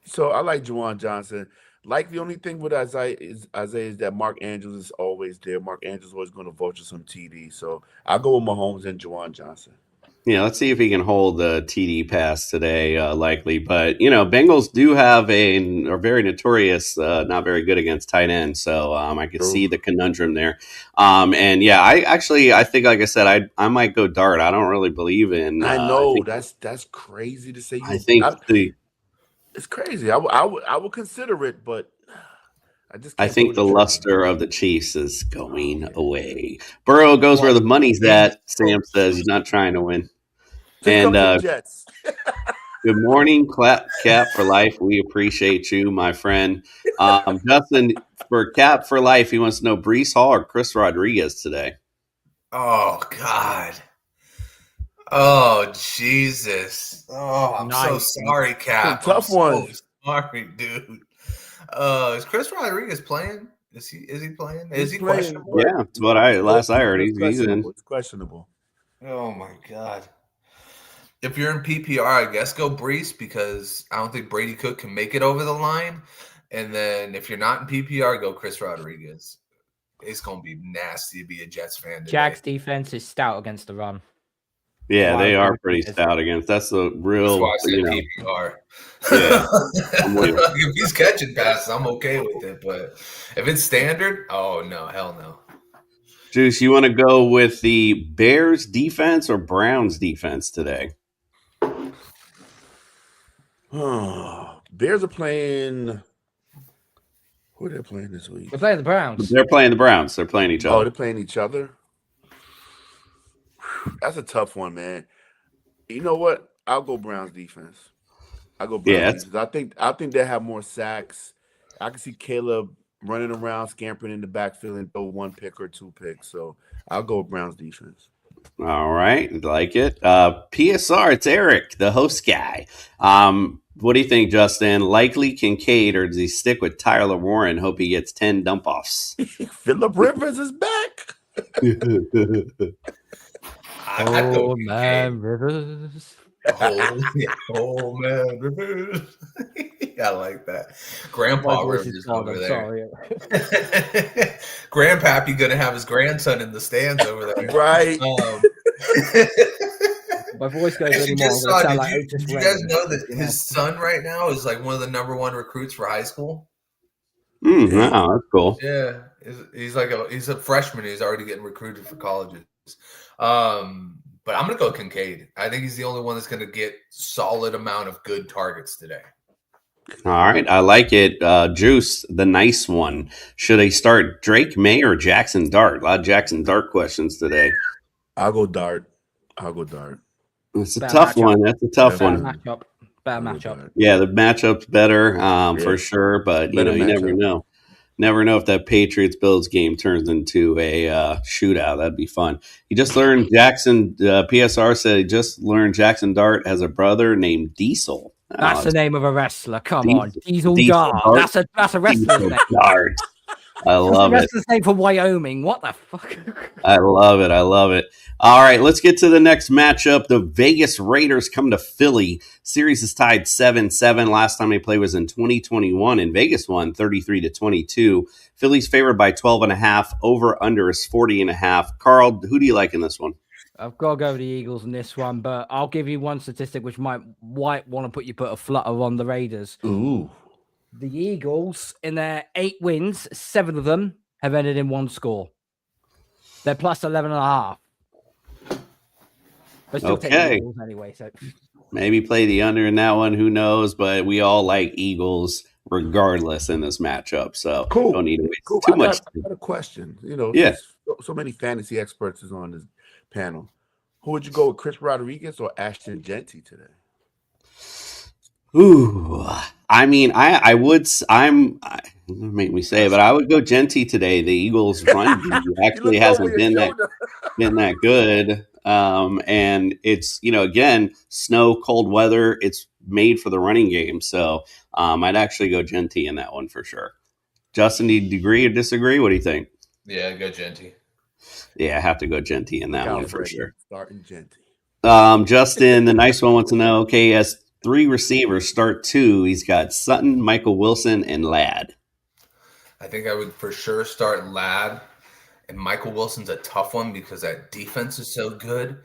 [SPEAKER 8] So I like Juwan Johnson. Like the only thing with Isaiah is that Mark Andrews is always there. Mark Andrews is always going to vulture some TD. So I'll go with Mahomes and Juwan Johnson.
[SPEAKER 9] Yeah, let's see if he can hold the TD pass today, Likely. But, Bengals do have are very notorious, not very good against tight ends. So I could see the conundrum there. And yeah, I think, like I said, I might go Dart. I don't really believe in.
[SPEAKER 8] I know that's crazy to say. It's crazy. I would consider it, but
[SPEAKER 9] I think the luster of the Chiefs is going away. Burrow goes where the money's at. Sam says he's not trying to win. And
[SPEAKER 8] Jets.
[SPEAKER 9] Good morning, Cap for Life. We appreciate you, my friend. Justin, for Cap for Life, he wants to know Breece Hall or Chris Rodriguez today.
[SPEAKER 3] Oh, God. Oh, Jesus. Oh, I'm so sorry, Cap.
[SPEAKER 8] Tough one.
[SPEAKER 3] So sorry, dude. Is Chris Rodriguez playing? Is he playing? Is he questionable?
[SPEAKER 9] Yeah, that's what I heard. He's in.
[SPEAKER 8] It's questionable.
[SPEAKER 3] Oh my God. If you're in PPR, I guess go Breece because I don't think Brady Cook can make it over the line. And then if you're not in PPR, go Chris Rodriguez. It's gonna be nasty to be a Jets fan today.
[SPEAKER 18] Jack's defense is stout against the run.
[SPEAKER 9] Yeah, they are pretty stout against. That's the real.
[SPEAKER 3] That's why I said PPR. Yeah, if he's catching passes, I'm okay with it. But if it's standard, oh no, hell no.
[SPEAKER 9] Juice, you want to go with the Bears defense or Browns defense today?
[SPEAKER 8] Bears are playing. Who are they playing this week?
[SPEAKER 18] They're playing the Browns.
[SPEAKER 9] They're playing the Browns. They're playing each other.
[SPEAKER 8] Oh, they're playing each other? That's a tough one, man. You know what? I'll go Browns defense. I think they have more sacks. I can see Caleb running around, scampering in the backfield and throw 1 pick or 2 picks. So I'll go with Browns defense.
[SPEAKER 9] All right, like it. PSR, it's Eric, the host guy. What do you think, Justin? Likely Kincaid, or does he stick with Tyler Warren? Hope he gets 10 dump offs.
[SPEAKER 8] Phillip Rivers is back.
[SPEAKER 18] Oh man, Rivers.
[SPEAKER 3] Oh man, Rivers. I like that. Grandpa Rivers over there. Grandpappy gonna have his grandson in the stands over there,
[SPEAKER 8] right?
[SPEAKER 18] My voice goes
[SPEAKER 3] anymore. Did you guys know that his son right now is like one of the #1 recruits for high school?
[SPEAKER 9] Wow, that's cool.
[SPEAKER 3] Yeah, he's a freshman. He's already getting recruited for colleges. But I'm going to go Kincaid. I think he's the only one that's going to get solid amount of good targets today.
[SPEAKER 9] All right, I like it. Juice, the nice one. Should I start Drake May or Jackson Dart? A lot of Jackson Dart questions today.
[SPEAKER 8] I'll go Dart.
[SPEAKER 9] It's a tough one. That's a tough one.
[SPEAKER 18] Better matchup.
[SPEAKER 9] Yeah, the matchup's better for sure, but you never know. Never know if that Patriots-Bills game turns into a shootout. That'd be fun. He just learned PSR said he just learned Jackson Dart has a brother named Diesel.
[SPEAKER 18] That's the name of a wrestler. Come on.
[SPEAKER 9] Diesel
[SPEAKER 18] Dart.
[SPEAKER 9] Dart.
[SPEAKER 18] That's a wrestler's name.
[SPEAKER 9] Dart. I love
[SPEAKER 18] That's
[SPEAKER 9] it.
[SPEAKER 18] the wrestler's name for Wyoming. What the fuck?
[SPEAKER 9] I love it. All right, let's get to the next matchup. The Vegas Raiders come to Philly. Series is tied 7-7. Last time they played was in 2021, and Vegas won 33-22. Philly's favored by 12.5. Over under is 40.5. Carl, who do you like in this one?
[SPEAKER 18] I've got to go with the Eagles in this one, but I'll give you one statistic which might want to put a flutter on the Raiders.
[SPEAKER 8] Ooh.
[SPEAKER 18] The Eagles, in their 8 wins, 7 of them have ended in one score. They're plus 11.5. But still take the Eagles anyway. So
[SPEAKER 9] Maybe play the under in that one. Who knows? But we all like Eagles regardless in this matchup. So don't need to waste too much
[SPEAKER 8] I got a question. So many fantasy experts is on this panel. Who would you go with, Chris Rodriguez or Ashton Genty today?
[SPEAKER 9] Ooh, I mean, I would. Make me say it, but I would go Genty today. The Eagles' run actually hasn't been that good. And it's again, snow, cold weather. It's made for the running game, so I'd actually go Genty in that one for sure. Justin, do you agree or disagree? What do you think?
[SPEAKER 3] Yeah, go Genty.
[SPEAKER 9] Yeah, I have to go Genty in that one for sure.
[SPEAKER 8] Starting Genty.
[SPEAKER 9] Justin, the nice one wants to know. Okay, he has 3 receivers. Start 2. He's got Sutton, Michael Wilson, and Ladd.
[SPEAKER 3] I think I would for sure start Ladd. And Michael Wilson's a tough one because that defense is so good,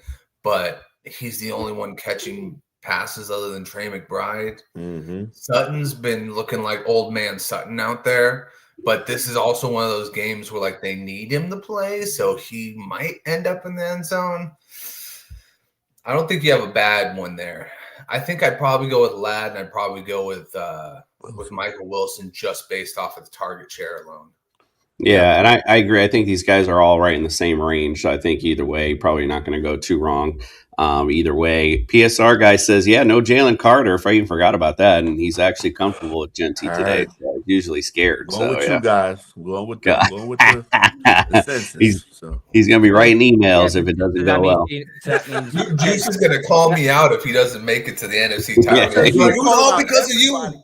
[SPEAKER 3] but he's the only one catching passes other than Trey McBride.
[SPEAKER 8] Mm-hmm.
[SPEAKER 3] Sutton's been looking like old man Sutton out there, but this is also one of those games where they need him to play, so he might end up in the end zone. I don't think you have a bad one there. I think I'd probably go with Ladd, and I'd probably go with Michael Wilson just based off of the target share alone.
[SPEAKER 9] Yeah, and I agree. I think these guys are all right in the same range. So I think either way, probably not going to go too wrong. Either way, PSR guy says, yeah, no Jalen Carter. If I even forgot about that, and he's actually comfortable with Genty today.
[SPEAKER 8] Right.
[SPEAKER 9] So usually scared.
[SPEAKER 8] Going with
[SPEAKER 9] yeah.
[SPEAKER 8] you guys. Going with the census.
[SPEAKER 9] He's going to be writing emails if it doesn't go well.
[SPEAKER 3] Juice is going to call me out if he doesn't make it to the NFC title. It was all because of you.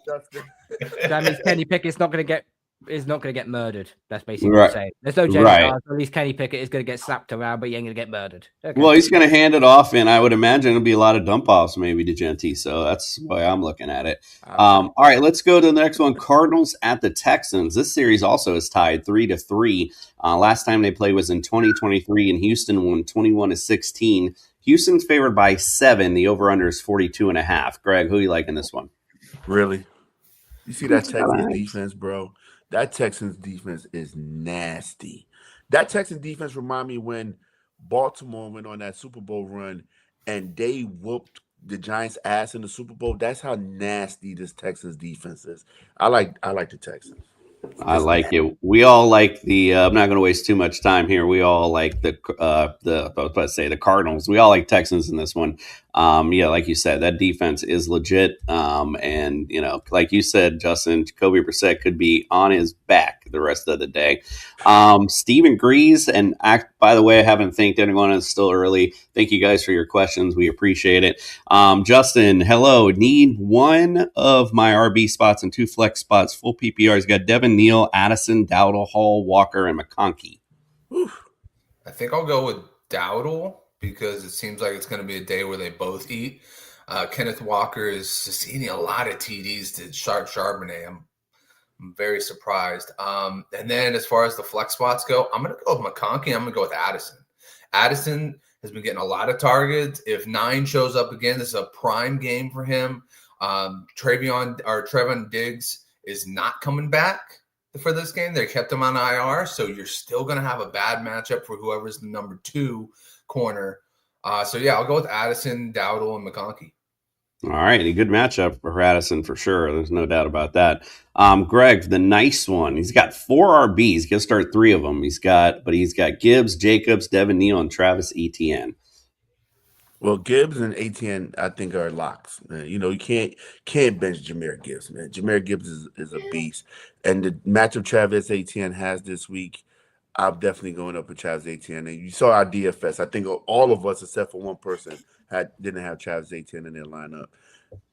[SPEAKER 18] That means Kenny Pickett's not going to get murdered. That's basically
[SPEAKER 9] Right.
[SPEAKER 18] what I'm saying. There's no Jalen
[SPEAKER 9] Right.
[SPEAKER 18] Carter, so at least Kenny Pickett is going to get slapped around, but he ain't going to get murdered. Okay.
[SPEAKER 9] Well, he's going to hand it off, and I would imagine it'll be a lot of dump offs maybe to Genty. So that's the way I'm looking at it. All right, let's go to the next one. Cardinals at the Texans. This series also is tied 3-3. Last time they played was in 2023, and Houston won 21-16. Houston's favored by 7. The over/under is 42.5. Greg, who you like in this one?
[SPEAKER 8] Really? You see that Texans defense, bro? That Texans defense is nasty. That Texans defense remind me when Baltimore went on that Super Bowl run and they whooped the Giants' ass in the Super Bowl. That's how nasty this Texans defense is. I like the Texans.
[SPEAKER 9] I like it. We all like the. I'm not going to waste too much time here. We all like the Cardinals. We all like Texans in this one. Yeah, like you said, that defense is legit. And like you said, Justin, Jacoby Brissett could be on his back the rest of the day. Stephen Grease, and by the way, I haven't thanked anyone. It's still early. Thank you guys for your questions. We appreciate it. Justin, hello. Need one of my RB spots and 2 flex spots. Full PPR. He's got Devin Neal, Addison, Dowdle, Hall, Walker, and McConkey.
[SPEAKER 3] I think I'll go with Dowdle because it seems like it's going to be a day where they both eat. Kenneth Walker is succeeding a lot of TDs to Charbonnet. I'm very surprised. And then as far as the flex spots go, I'm going to go with McConkey. I'm going to go with Addison. Addison has been getting a lot of targets. If 9 shows up again, this is a prime game for him. Trevon Diggs is not coming back for this game. They kept him on IR, so you're still going to have a bad matchup for whoever's the number 2 corner. So yeah, I'll go with Addison, Dowdle, and McConkey.
[SPEAKER 9] All right, a good matchup for Addison for sure. There's no doubt about that. Greg, the nice one. He's got 4 RBs. He's gonna start 3 of them. He's got Gibbs, Jacobs, Devin Neal, and Travis Etienne.
[SPEAKER 8] Well, Gibbs and Etienne, I think, are locks. Man. You know, you can't bench Jahmyr Gibbs, man. Jahmyr Gibbs is a beast. And the matchup Travis Etienne has this week, I'm definitely going up with Travis Etienne. And you saw our DFS. I think all of us, except for one person, didn't have Travis Etienne in their lineup.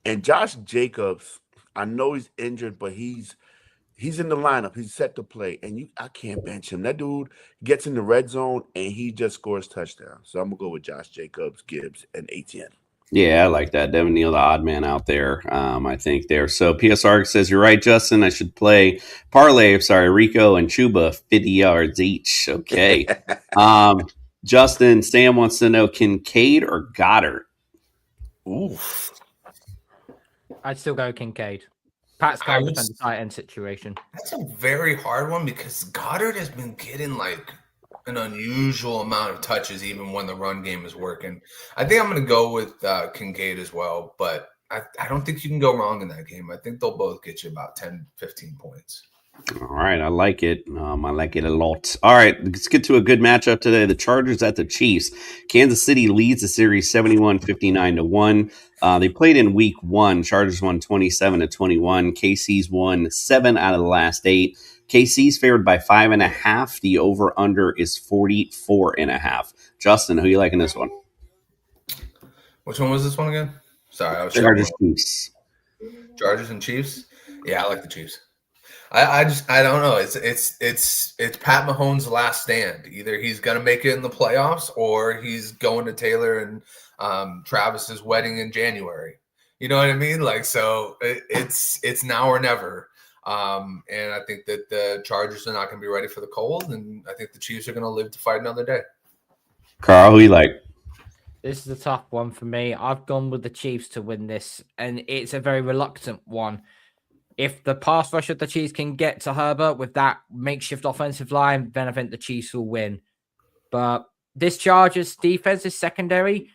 [SPEAKER 8] And Josh Jacobs, I know he's injured, but he's in the lineup. He's set to play, and I can't bench him. That dude gets in the red zone, and he just scores touchdowns. So I'm going to go with Josh Jacobs, Gibbs, and Etienne.
[SPEAKER 9] Yeah, I like that. Devin Neal, the odd man out there, I think there. So PSR says, you're right, Justin. I should play parlay. Rico and Chuba, 50 yards each. Okay. Justin, Sam wants to know, Kincaid or Goddard?
[SPEAKER 8] Ooh.
[SPEAKER 18] I'd still go Kincaid. Pat's kind of defend the tight end situation.
[SPEAKER 3] That's a very hard one because Goddard has been getting like an unusual amount of touches even when the run game is working. I think I'm going to go with Kincaid as well, but I don't think you can go wrong in that game. I think they'll both get you about 10, 15 points.
[SPEAKER 9] All right, I like it. I like it a lot. All right, let's get to a good matchup today. The Chargers at the Chiefs. Kansas City leads the series 71-59-1. They played in week 1. Chargers won 27-21. KC's won 7 out of the last 8. KC's favored by 5.5. The over-under is 44.5. Justin, who you like in this one?
[SPEAKER 3] Which one was this one again? Sorry, I was
[SPEAKER 9] Chargers Chiefs.
[SPEAKER 3] Chargers and Chiefs? Yeah, I like the Chiefs. I don't know. It's Pat Mahomes' last stand. Either he's gonna make it in the playoffs or he's going to Taylor and Travis's wedding in January. You know what I mean? Like, so it's now or never. And I think that the Chargers are not gonna be ready for the cold, and I think the Chiefs are gonna live to fight another day.
[SPEAKER 9] Carl, who you like?
[SPEAKER 18] This is a tough one for me. I've gone with the Chiefs to win this, and it's a very reluctant one. If the pass rush of the Chiefs can get to Herbert with that makeshift offensive line, then I think the Chiefs will win. But this Chargers defense is secondary.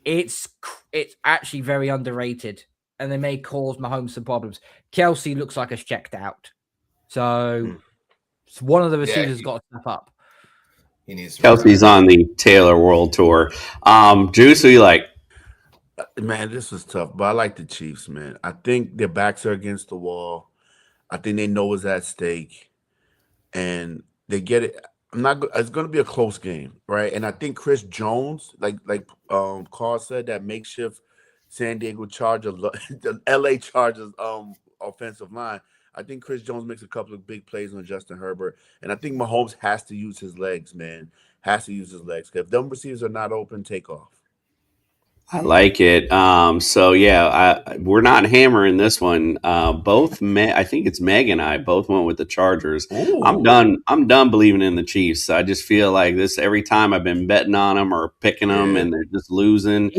[SPEAKER 18] It's actually very underrated, and they may cause Mahomes some problems. Kelsey looks like it's checked out. So one of the receivers has got to step up.
[SPEAKER 3] He needs to
[SPEAKER 9] Kelsey's on the Taylor World Tour. Juice, who you like?
[SPEAKER 8] Man, this was tough, but I like the Chiefs, man. I think their backs are against the wall. I think they know what's at stake, and they get it. It's going to be a close game, right? And I think Chris Jones, like Carl said, that makeshift San Diego Chargers, the LA Chargers offensive line. I think Chris Jones makes a couple of big plays on Justin Herbert, and I think Mahomes has to use his legs, man. Has to use his legs. If them receivers are not open, take off.
[SPEAKER 9] I like it. So yeah, we're not hammering this one. I think it's Meg and I both went with the Chargers.
[SPEAKER 8] Ooh.
[SPEAKER 9] I'm done believing in the Chiefs. I just feel like this every time I've been betting on them or picking them, and they're just losing.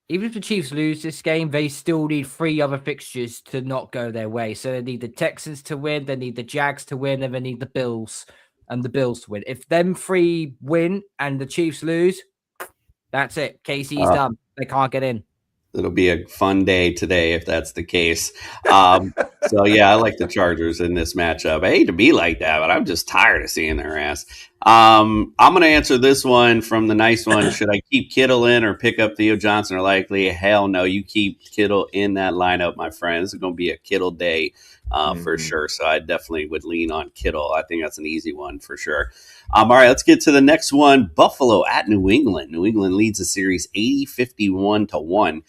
[SPEAKER 18] Even if the Chiefs lose this game, they still need 3 other fixtures to not go their way. So they need the Texans to win, they need the Jags to win, and they need the Bills to win. If them 3 win and the Chiefs lose, that's it. KC's done. They can't get in.
[SPEAKER 9] It'll be a fun day today if that's the case. So, yeah, I like the Chargers in this matchup. I hate to be like that, but I'm just tired of seeing their ass. I'm going to answer this one from the nice one. Should I keep Kittle in or pick up Theo Johnson or Likely? Hell no. You keep Kittle in that lineup, my friend. This is going to be a Kittle day for sure. So I definitely would lean on Kittle. I think that's an easy one for sure. All right, let's get to the next one. Buffalo at New England. New England leads the series 80-51-1.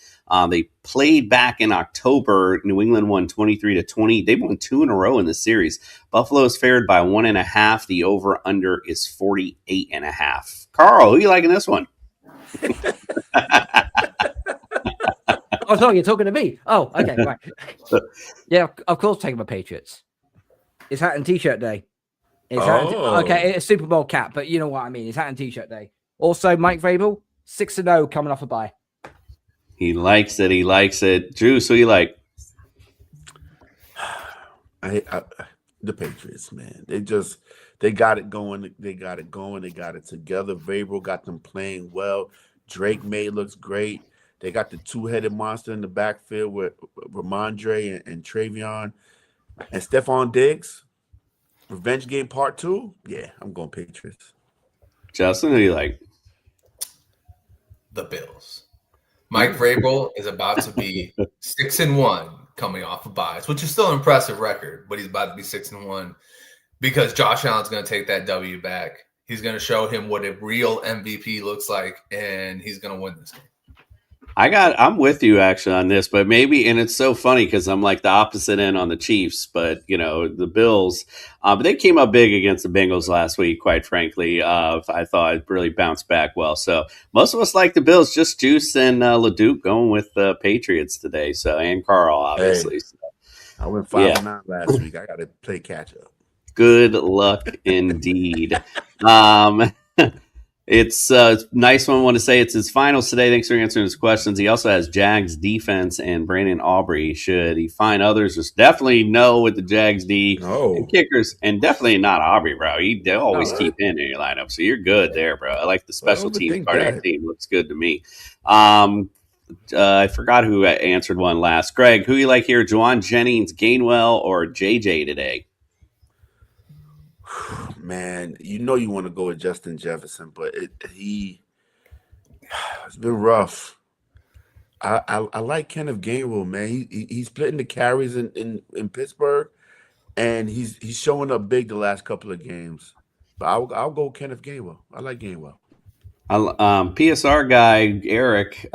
[SPEAKER 9] They played back in October. New England won 23-20. They've won 2 in a row in the series. Buffalo is favored by 1.5. The over-under is 48.5. Carl, who you liking this one?
[SPEAKER 18] Oh, sorry, you're talking to me. Oh, okay, right. Yeah, of course, taking my Patriots. It's hat and t-shirt day. Okay, it's Super Bowl cap, but you know what I mean. It's hat and t-shirt day. Also, Mike Vrabel, 6-0 coming off a bye.
[SPEAKER 9] He likes it. He likes it. Drew, so you like?
[SPEAKER 8] The The Patriots, man. They got it going. They got it going. They got it together. Vrabel got them playing well. Drake May looks great. They got the two-headed monster in the backfield with Ramondre and Travion and Stephon Diggs. Revenge game part 2. Yeah, I'm going Patriots.
[SPEAKER 9] Justin, who do you like?
[SPEAKER 3] The Bills. Mike Vrabel is about to be 6-1 coming off of buys, which is still an impressive record, but he's about to be 6-1 because Josh Allen's going to take that W back. He's going to show him what a real MVP looks like, and he's going to win this game.
[SPEAKER 9] I'm with you actually on this, but maybe, and it's so funny because I'm like the opposite end on the Chiefs, but the Bills, but they came up big against the Bengals last week, quite frankly. I thought it really bounced back well. So most of us like the Bills, just Juice and LeDuc going with the Patriots today. So, and Carl, obviously.
[SPEAKER 8] Hey, so, I went 5-9 last week. I got to play catch up.
[SPEAKER 9] Good luck indeed. It's a nice one. I want to say it's his finals today. Thanks for answering his questions. He also has Jags defense and Brandon Aubrey. Should he find others? Just definitely no with the Jags D and kickers, and definitely not Aubrey, bro. They always keep in your lineup, so you're good there, bro. I like the special team part of the team. Looks good to me. I forgot who answered one last. Greg, who you like here? Juwan Jennings, Gainwell, or JJ today?
[SPEAKER 8] Man, you want to go with Justin Jefferson, but it's been rough. I like Kenneth Gainwell, man. He's splitting the carries in Pittsburgh, and he's showing up big the last couple of games. But I'll go Kenneth Gainwell. I like Gainwell.
[SPEAKER 9] PSR guy Eric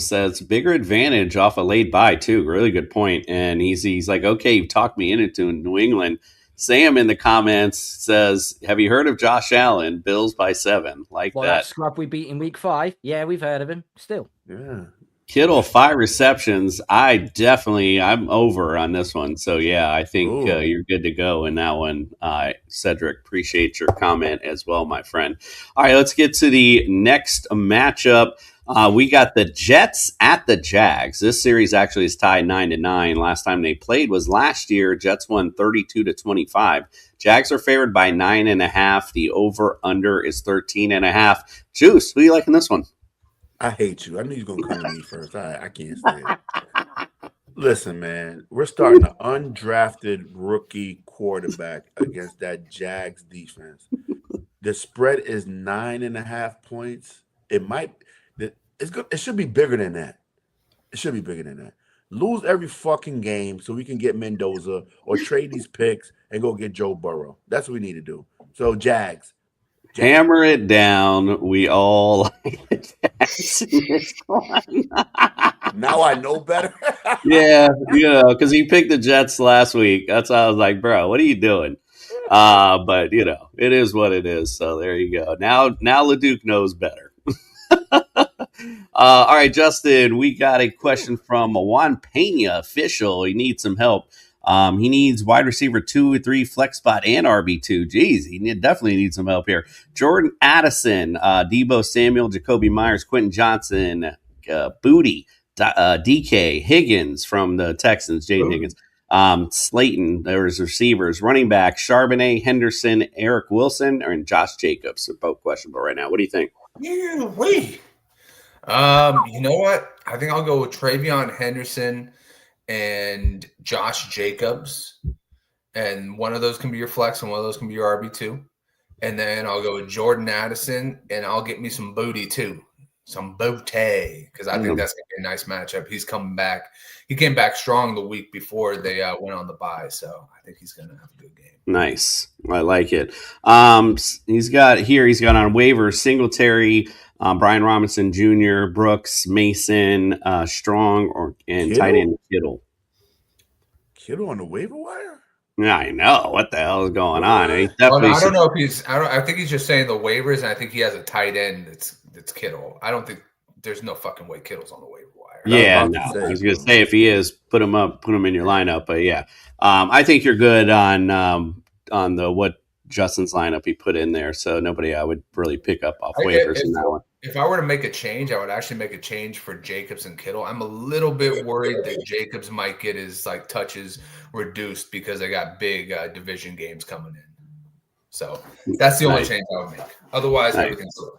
[SPEAKER 9] says bigger advantage off a late buy too. Really good point. And he's like, okay, you talked me into New England. Sam in the comments says, have you heard of Josh Allen? Bills by 7. Like that.
[SPEAKER 18] That scrub we beat in week 5. Yeah, we've heard of him. Still.
[SPEAKER 8] Yeah.
[SPEAKER 9] Kittle, 5 receptions. I'm over on this one. So, yeah, I think you're good to go in that one. Cedric, appreciate your comment as well, my friend. All right, let's get to the next matchup. We got the Jets at the Jags. This series actually is tied 9-9. Last time they played was last year. Jets won 32-25. Jags are favored by 9.5. The over/under is 13.5. Juice, who do you like in this one?
[SPEAKER 8] I hate you. I knew you were going to come to me first. I can't stand it. Listen, man, we're starting an undrafted rookie quarterback against that Jags defense. The spread is 9.5 points. It's good. It should be bigger than that. Lose every fucking game so we can get Mendoza or trade these picks and go get Joe Burrow. That's what we need to do. So Jags.
[SPEAKER 9] Hammer it down. We all
[SPEAKER 8] Now I know better.
[SPEAKER 9] Yeah, because he picked the Jets last week. That's why I was like, bro, what are you doing? But it is what it is. So there you go. Now LeDuc knows better. All right, Justin, we got a question from Juan Pena, official. He needs some help. He needs wide receiver 2 or 3, flex spot, and RB2. Jeez, he definitely needs some help here. Jordan Addison, Deebo Samuel, Jacoby Myers, Quentin Johnson, Booty, DK, Higgins from the Texans, Jaden Higgins, Slayton, there's receivers, running back, Charbonnet, Henderson, Eric Wilson, and Josh Jacobs. They're both questionable right now. What do you think?
[SPEAKER 3] Yeah, wait. You know what? I think I'll go with Travion Henderson and Josh Jacobs. And one of those can be your flex and one of those can be your RB2. And then I'll go with Jordan Addison and I'll get me some booty too. Some booty. Because I think that's going to be a nice matchup. He's coming back. He came back strong the week before they went on the bye. So I think he's going to have a good game.
[SPEAKER 9] Nice. I like it. He's got on waivers Singletary, Brian Robinson Jr., Brooks, Mason, Strong, and tight end Kittle.
[SPEAKER 8] Kittle on the waiver wire?
[SPEAKER 9] Yeah, I know. What the hell is going on?
[SPEAKER 3] I don't know if I think he's just saying the waivers, and I think he has a tight end that's Kittle. I don't think there's no fucking way Kittle's on the waiver wire.
[SPEAKER 9] Yeah, no. I was going to say if he is, put him in your lineup. But yeah, I think you're good on the what Justin's lineup he put in there. So nobody I would really pick up off waivers in that one.
[SPEAKER 3] If I were to make a change, I would actually make a change for Jacobs and Kittle. I'm a little bit worried that Jacobs might get his like touches reduced because they got big division games coming in. So that's the only change I would make. Otherwise, everything's good.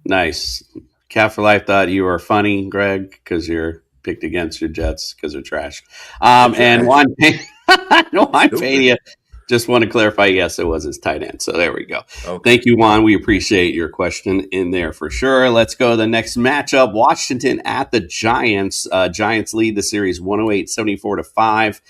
[SPEAKER 9] Nice. Cat for Life thought you were funny, Greg, because you're picked against your Jets because they're trash. And Juan Pena just want to clarify, yes, it was his tight end. So there we go. Okay. Thank you, Juan. We appreciate your question in there for sure. Let's go to the next matchup. Washington at the Giants. Giants lead the series 108-74-5.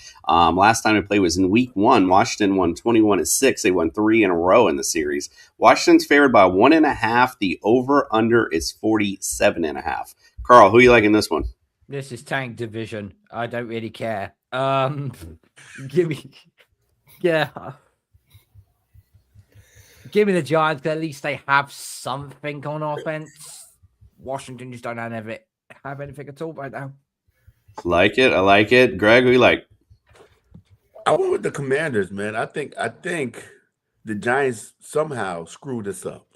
[SPEAKER 9] Last time they played was in week 1. Washington won 21-6. They won 3 in a row in the series. Washington's favored by 1.5. The over-under is 47.5. Carl, who you like in this one?
[SPEAKER 18] This is tank division. I don't really care. Give me the Giants. At least they have something on offense. Washington just don't have anything at all right now.
[SPEAKER 9] Like it. I like it. Greg, who you like?
[SPEAKER 8] I went with the Commanders, man. I think the Giants somehow screwed us up,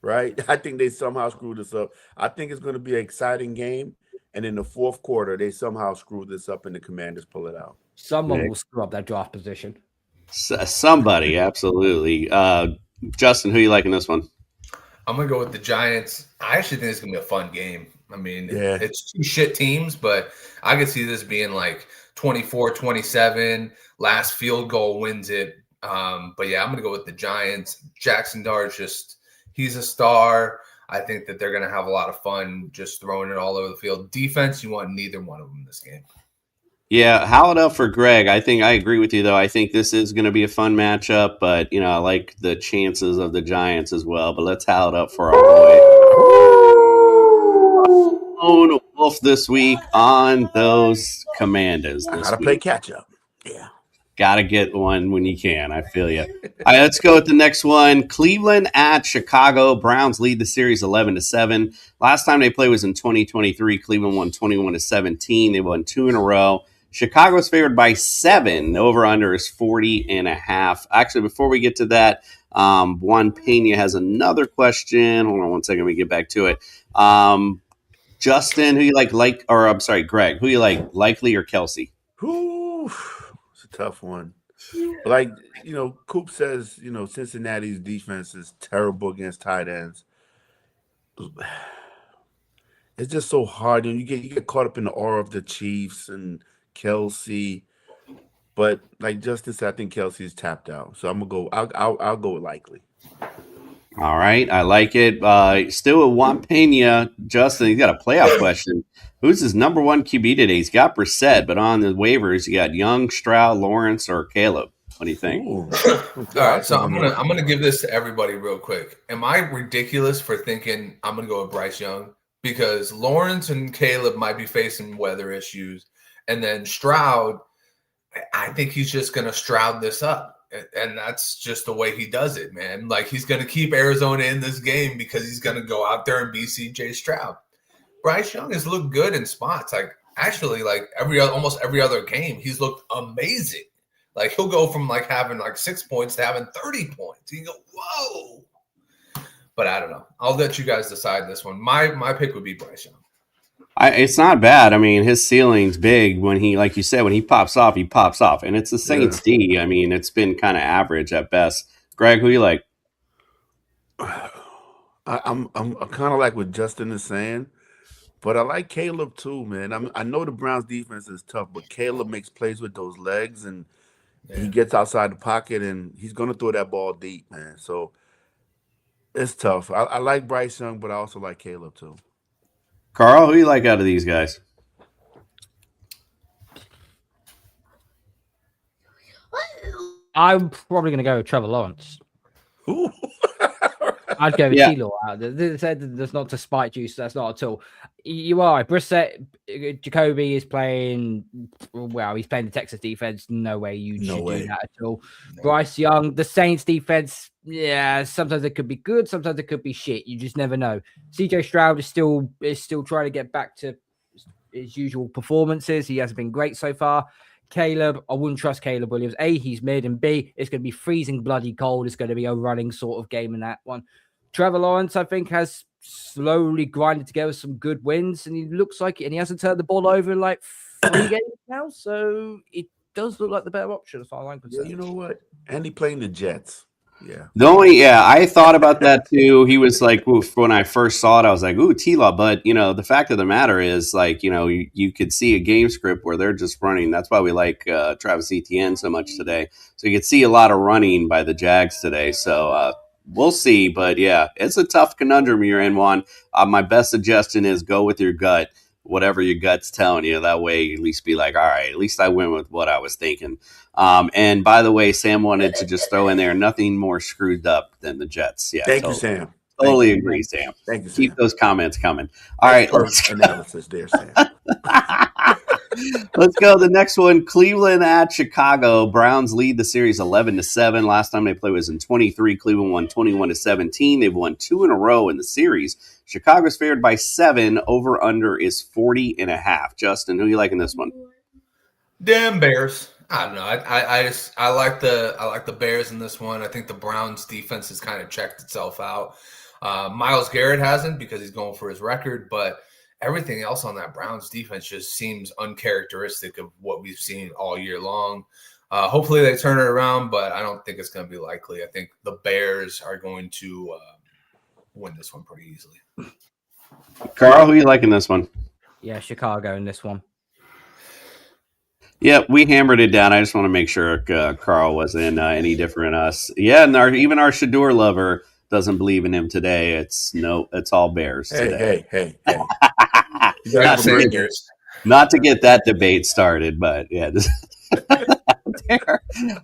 [SPEAKER 8] right? I think they somehow screwed us up. I think it's going to be an exciting game. And in the fourth quarter, they somehow screw this up and the Commanders pull it out.
[SPEAKER 18] Someone will screw up that draft position.
[SPEAKER 9] Somebody, absolutely. Justin, who you like in this one?
[SPEAKER 3] I'm going to go with the Giants. I actually think it's going to be a fun game. I mean, it's two shit teams, but I could see this being like 24-27. Last field goal wins it. But yeah, I'm going to go with the Giants. Jackson Dart he's a star. I think that they're going to have a lot of fun just throwing it all over the field. Defense, you want neither one of them in this game.
[SPEAKER 9] Yeah, how it up for Greg. I think I agree with you, though. I think this is going to be a fun matchup, but, I like the chances of the Giants as well. But let's how it up for our boy. Lone Wolf this week on those Commanders.
[SPEAKER 8] I got to play catch-up. Yeah.
[SPEAKER 9] Got to get one when you can. I feel you. All right, let's go with the next one. Cleveland at Chicago. Browns lead the series 11-7. Last time they played was in 2023. Cleveland won 21-17. They won 2 in a row. Chicago's favored by 7. The over-under is 40.5. Actually, before we get to that, Juan Pena has another question. Hold on one second. Let me get back to it. Justin, who you like, Greg, who you like, Likely or Kelsey?
[SPEAKER 8] It's a tough one. Like, Coop says, Cincinnati's defense is terrible against tight ends. It's just so hard. And you get caught up in the aura of the Chiefs and Kelsey. But like Justin said, I think Kelsey's tapped out. So I'm gonna go. I'll go with Likely.
[SPEAKER 9] All right, I like it. Still with Juan Pena. Justin, he's got a playoff question. Who's his number 1 QB today? He's got Brissett, but on the waivers, you got Young, Stroud, Lawrence, or Caleb. What do you think?
[SPEAKER 3] All right, so I'm gonna give this to everybody real quick. Am I ridiculous for thinking I'm gonna go with Bryce Young? Because Lawrence and Caleb might be facing weather issues, and then Stroud, I think he's just gonna Stroud this up. And that's just the way he does it, man. Like, he's going to keep Arizona in this game because he's going to go out there and be C.J. Stroud. Bryce Young has looked good in spots. Like, actually, like almost every other game, he's looked amazing. Like, he'll go from like having like 6 points to having 30 points. You go, whoa. But I don't know. I'll let you guys decide this one. My pick would be Bryce Young.
[SPEAKER 9] It's not bad. I mean, his ceiling's big when he, like you said, when he pops off, and it's the Saints D. I mean, it's been kind of average at best. Greg, who you like?
[SPEAKER 8] I'm kind of like what Justin is saying, but I like Caleb too, man. I know the Browns defense is tough, but Caleb makes plays with those legs, and he gets outside the pocket, and he's going to throw that ball deep, man. So it's tough. I like Bryce Young, but I also like Caleb too.
[SPEAKER 9] Carl, who you like out of these guys?
[SPEAKER 18] I'm probably going to go with Trevor Lawrence. I'd go with T-Law out. That's not to spite you, so that's not at all. You are. Brissett, Jacoby is playing, well, he's playing the Texas defense. No way you should do that at all. No. Bryce Young, the Saints defense, sometimes it could be good, sometimes it could be shit. You just never know. CJ Stroud is still trying to get back to his usual performances. He hasn't been great so far. Caleb, I wouldn't trust Caleb Williams. A, he's mid, and B, it's going to be freezing bloody cold. It's going to be a running sort of game in that one. Trevor Lawrence, I think, has slowly grinded together some good wins, and he looks like it, and he hasn't turned the ball over in like 3 games now, so it does look like the better option as far as I'm concerned.
[SPEAKER 8] You know what? And he playing the Jets. Yeah.
[SPEAKER 9] I thought about that too. He was like, oof, when I first saw it, I was like, ooh, T-Law. But, the fact of the matter is, like, you could see a game script where they're just running. That's why we like Travis Etienne so much today. So you could see a lot of running by the Jags today. So we'll see. But, yeah, it's a tough conundrum you're in, Juan. My best suggestion is go with your gut, whatever your gut's telling you. That way you at least be like, all right, at least I went with what I was thinking. And by the way, Sam wanted to just throw in there nothing more screwed up than the Jets. Yeah,
[SPEAKER 8] Thank you, Sam.
[SPEAKER 9] Totally agree, Sam.
[SPEAKER 8] Thank you, Sam.
[SPEAKER 9] Keep those comments coming. All right, let's
[SPEAKER 8] analysis there, Sam.
[SPEAKER 9] Let's go. The next one, Cleveland at Chicago. Browns lead the series 11-7. Last time they played was in 23. Cleveland won 21-17. They've won 2 in a row in the series. Chicago's favored by 7. Over under is 40.5. Justin, who you liking this one?
[SPEAKER 3] Damn Bears. I don't know. I like the Bears in this one. I think the Browns defense has kind of checked itself out. Myles Garrett hasn't because he's going for his record, but everything else on that Browns defense just seems uncharacteristic of what we've seen all year long. Hopefully they turn it around, but I don't think it's going to be likely. I think the Bears are going to win this one pretty easily.
[SPEAKER 9] Carl, who you liking this one?
[SPEAKER 18] Yeah, Chicago in this one.
[SPEAKER 9] Yeah, we hammered it down. I just want to make sure Carl wasn't any different than us. Yeah, and even our Shador lover doesn't believe in him today. It's all Bears today.
[SPEAKER 8] Hey.
[SPEAKER 9] Not to get that debate started, but yeah.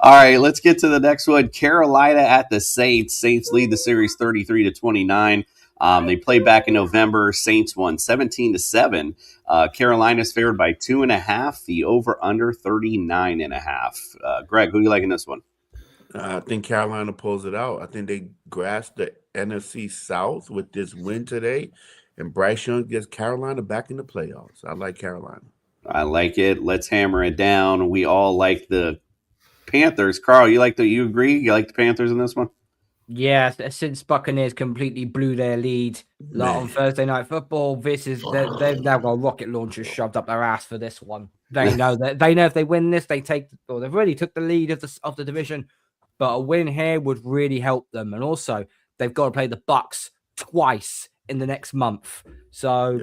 [SPEAKER 9] All right, let's get to the next one. Carolina at the Saints. Saints lead the series 33-29. They played back in November. Saints won 17-7. Carolina's favored by 2.5. The over/under 39.5. Greg, who do you like in this one?
[SPEAKER 8] I think Carolina pulls it out. I think they grasp the NFC South with this win today, and Bryce Young gets Carolina back in the playoffs. I like Carolina.
[SPEAKER 9] I like it. Let's hammer it down. We all like the Panthers. Carl, you agree? You like the Panthers in this one?
[SPEAKER 18] Yeah, since Buccaneers completely blew their lead on Thursday Night Football, they've now got rocket launchers shoved up their ass for this one. They know if they win this, they've already took the lead of the division, but a win here would really help them. And also, they've got to play the Bucs twice in the next month. So,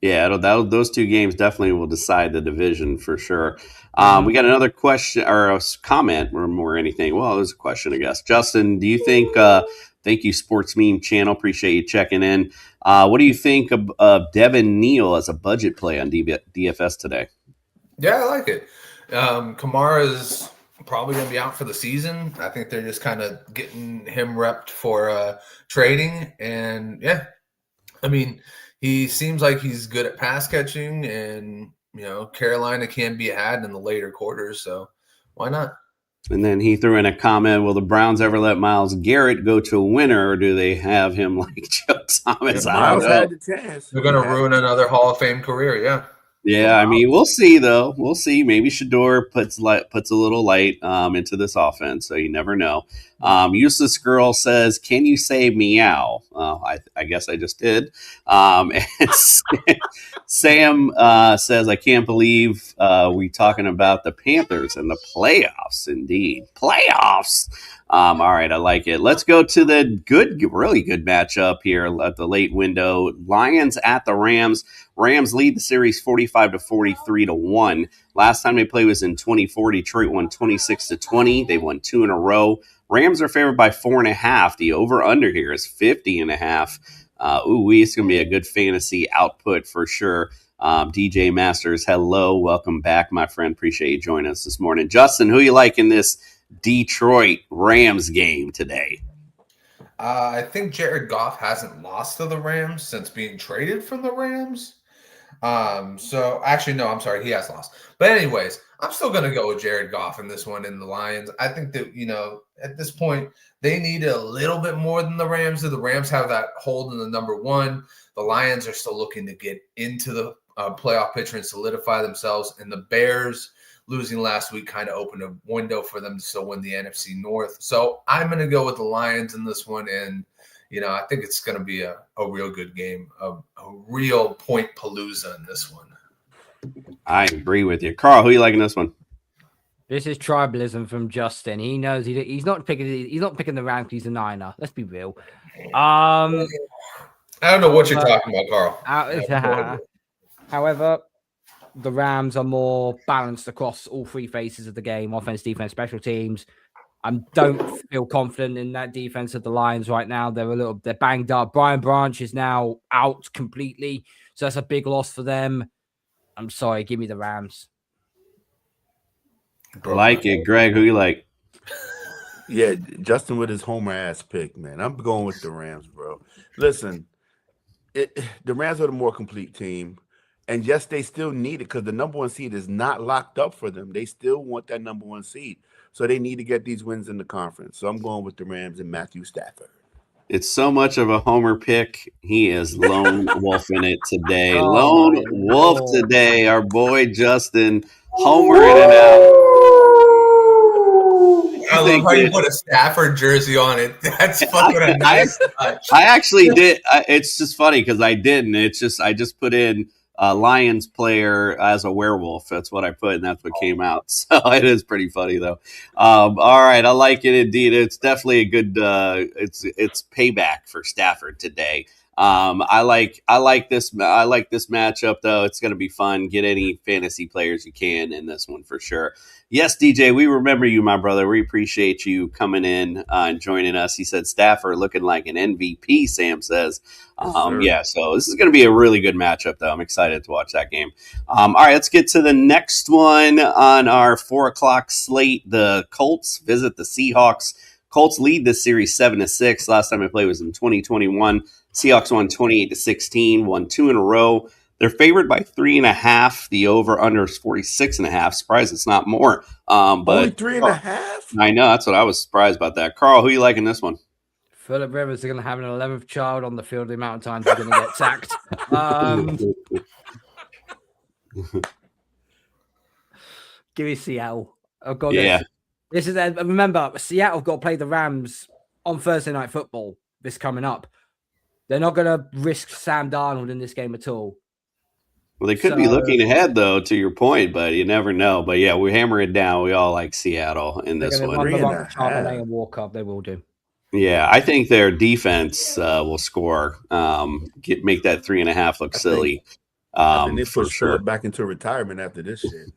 [SPEAKER 9] yeah, those 2 games definitely will decide the division for sure. We got another question or a comment or more anything. Well, there's a question, I guess. Justin, do you think, thank you, Sports Meme Channel. Appreciate you checking in. What do you think of Devin Neal as a budget play on DFS today?
[SPEAKER 3] Yeah, I like it. Kamara's probably going to be out for the season. I think they're just kind of getting him repped for trading. And, yeah, I mean, he seems like he's good at pass catching, and Carolina can be had in the later quarters, so why not?
[SPEAKER 9] And then he threw in a comment: will the Browns ever let Myles Garrett go to a winner, or do they have him like Joe Thomas? I don't know.
[SPEAKER 3] They're going to ruin another Hall of Fame career, yeah.
[SPEAKER 9] Yeah, I mean, we'll see though. We'll see. Maybe Shador puts a little light into this offense, so you never know. Useless Girl says, "Can you say meow?" I guess I just did. And Sam says, "I can't believe we talking about the Panthers and the playoffs. Indeed, playoffs." All right, I like it. Let's go to the really good matchup here at the late window. Lions at the Rams. Rams lead the series 45-43-1. Last time they played was in 24. Detroit won 26-20. They won 2 in a row. Rams are favored by 4.5. The over/under here is 50.5. It's going to be a good fantasy output for sure. DJ Masters, hello. Welcome back, my friend. Appreciate you joining us this morning. Justin, who you like in this Detroit Rams game today?
[SPEAKER 3] I think Jared Goff hasn't lost to the Rams since being traded from the Rams. So actually, no, I'm sorry. He has lost. But anyways, I'm still going to go with Jared Goff in this one in the Lions. I think that, at this point, they need a little bit more than the Rams do. The Rams have that hold in the number 1. The Lions are still looking to get into the playoff picture and solidify themselves. And the Bears losing last week kind of opened a window for them to still win the NFC North. So I'm going to go with the Lions in this one. And, I think it's going to be a real good game, a real point palooza in this one.
[SPEAKER 9] I agree with you. Carl, who you liking this one?
[SPEAKER 18] This is tribalism from Justin. He knows he's not picking the Rams. He's a Niner. Let's be real.
[SPEAKER 3] I don't know what you're talking about, Carl.
[SPEAKER 18] However, the Rams are more balanced across all three phases of the game: offense, defense, special teams. I don't feel confident in that defense of the Lions right now. They're banged up. Brian Branch is now out completely, so that's a big loss for them. I'm sorry, give me the Rams.
[SPEAKER 9] I like it. Greg, who you like?
[SPEAKER 8] Yeah, Justin with his homer ass pick, man. I'm going with the Rams, bro. Listen, the Rams are the more complete team. And yes, they still need it because the number one seed is not locked up for them. They still want that number one seed. So they need to get these wins in the conference. So I'm going with the Rams and Matthew Stafford.
[SPEAKER 9] It's so much of a homer pick. He is lone wolfing it today. Lone wolf today. Our boy Justin homer in and out.
[SPEAKER 3] I love how you put a Stafford jersey on it. That's fucking a nice touch.
[SPEAKER 9] I actually did. It's just funny because I didn't. I just put in Lions player as a werewolf. That's what I put, and that's what came out. So it is pretty funny, though. All right, I like it indeed. It's definitely a good. It's payback for Stafford today. I like this matchup though. It's going to be fun. Get any fantasy players you can in this one for sure. Yes, DJ, we remember you, my brother. We appreciate you coming in and joining us. He said Stafford looking like an MVP, Sam says. Yeah, so this is going to be a really good matchup, though. I'm excited to watch that game. All right, let's get to the next one on our 4:00 slate. The Colts visit the Seahawks. Colts lead this series 7-6. Last time I played was in 2021. Seahawks won 28-16, won 2 in a row. They're favored by 3.5. The over/under is 46.5. Surprised it's not more. But
[SPEAKER 8] only 3.5.
[SPEAKER 9] I know, that's what I was surprised about that. Carl, who you liking this one?
[SPEAKER 18] Philip Rivers is going to have an 11th child on the field. The amount of times he's going to get sacked. Give me Seattle. Oh God,
[SPEAKER 9] yeah.
[SPEAKER 18] This is remember Seattle got to play the Rams on Thursday Night Football. This coming up. They're not going to risk Sam Darnold in this game at all.
[SPEAKER 9] Well, they could be looking ahead, though, to your point, but you never know. But, yeah, we hammer it down. We all like Seattle in this one.
[SPEAKER 18] And walk up. They will do.
[SPEAKER 9] Yeah, I think their defense will score, make that 3.5 look silly.
[SPEAKER 8] And they put Short back into retirement after this shit.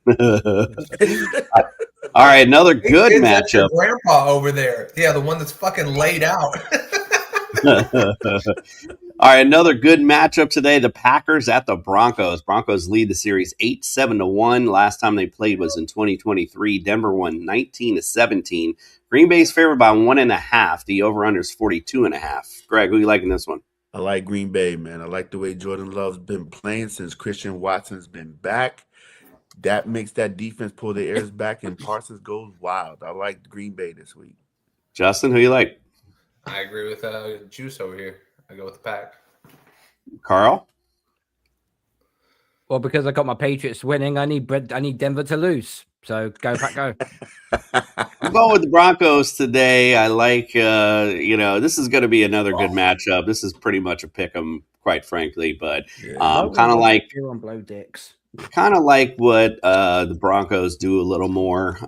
[SPEAKER 9] All right, another good matchup.
[SPEAKER 3] Grandpa over there. Yeah, the one that's fucking laid out.
[SPEAKER 9] All right, another good matchup today. The Packers at the Broncos. Broncos lead the series 8-7-1. Last time they played was in 2023. Denver won 19-17. Green Bay's favored by 1.5. The over/under is 42.5. Greg, who you liking this one?
[SPEAKER 8] I like Green Bay, man. I like the way Jordan Love's been playing since Christian Watson's been back. That makes that defense pull their ears back, and Parsons goes wild. I like Green Bay this week.
[SPEAKER 9] Justin, who you like?
[SPEAKER 3] I agree with Juice over here. I go with the Pack.
[SPEAKER 9] Carl?
[SPEAKER 18] Well, because I got my Patriots winning, I need Denver to lose. So go Pack, go.
[SPEAKER 9] I'm going with the Broncos today. I like, this is going to be another good matchup. This is pretty much a pick 'em, quite frankly, but kind of like
[SPEAKER 18] blow dicks.
[SPEAKER 9] Kind of like what the Broncos do a little more.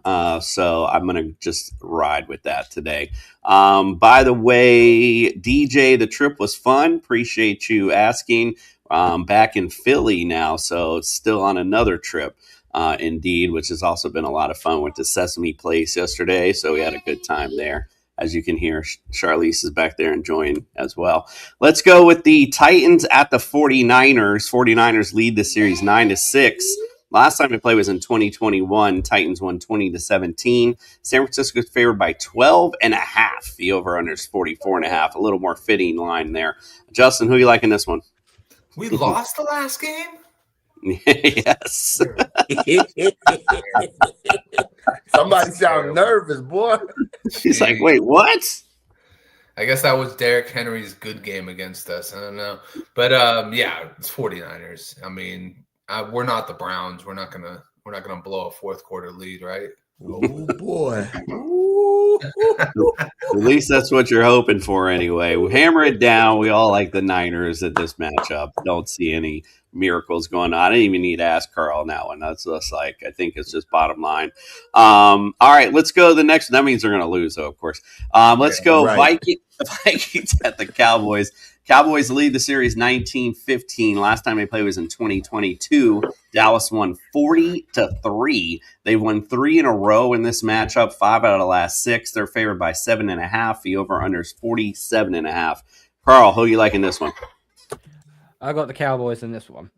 [SPEAKER 9] So I'm going to just ride with that today. By the way, DJ, the trip was fun. Appreciate you asking. Back in Philly now, so it's still on another trip. Indeed, which has also been a lot of fun. Went to Sesame Place yesterday, so we had a good time there. As you can hear, Charlize is back there enjoying as well. Let's go with the Titans at the 49ers. 49ers lead the series 9-6. Last time they played was in 2021. Titans won 20-17. San Francisco's favored by 12.5. The over/under is 44.5. A little more fitting line there. Justin, who you like in this one?
[SPEAKER 3] We lost the last game?
[SPEAKER 9] Yes.
[SPEAKER 8] Somebody sound nervous, boy.
[SPEAKER 9] He's like, wait, what?
[SPEAKER 3] I guess that was Derrick Henry's good game against us. I don't know. But yeah, it's 49ers. I mean, we're not the Browns. We're not gonna blow a fourth quarter lead, right?
[SPEAKER 8] Oh boy.
[SPEAKER 9] At least that's what you're hoping for anyway. We hammer it down. We all like the Niners at this matchup. Don't see any miracles going on. I didn't even need to ask Carl on that one. That's just like, I think it's just bottom line. All right, let's go to the next. That means they're going to lose, though, of course. Let's go
[SPEAKER 8] right.
[SPEAKER 9] Vikings at the Cowboys. Cowboys lead the series 19-15. Last time they played was in 2022. Dallas won 40-3. They've won 3 in a row in this matchup, 5 out of the last 6. They're favored by 7.5. The over-under is 47.5. Carl, who you like in this one?
[SPEAKER 18] I got the Cowboys in this one.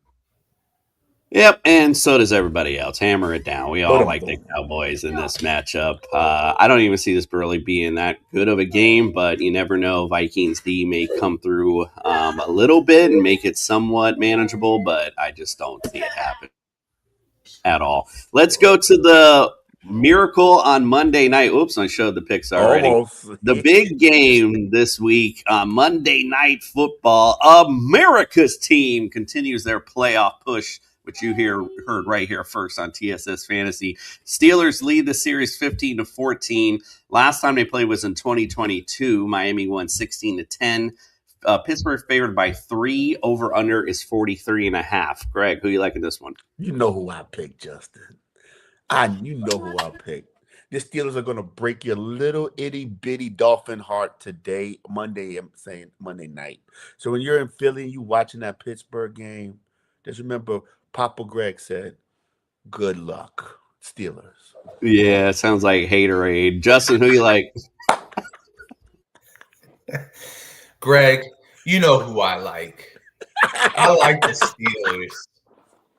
[SPEAKER 9] Yep, and so does everybody else. Hammer it down. We all like the Cowboys in this matchup. I don't even see this really being that good of a game, but you never know. Vikings D may come through a little bit and make it somewhat manageable, but I just don't see it happen at all. Let's go to the miracle on Monday night. Oops, I showed the picks already.
[SPEAKER 8] Almost.
[SPEAKER 9] The big game this week on Monday Night Football. America's team continues their playoff push, which you heard right here first on TSS Fantasy. Steelers lead the series 15-14. Last time they played was in 2022. Miami won 16-10. Pittsburgh favored by 3. Over under is 43.5. Greg, who you like in this one?
[SPEAKER 8] You know who I picked, Justin. You know who I picked. The Steelers are going to break your little itty bitty Dolphin heart today, Monday. I'm saying Monday night. So when you're in Philly and you watching that Pittsburgh game, just remember Papa Greg said, "Good luck, Steelers."
[SPEAKER 9] Yeah, it sounds like haterade. Justin, who you like?
[SPEAKER 3] Greg, you know who I like. I like the Steelers.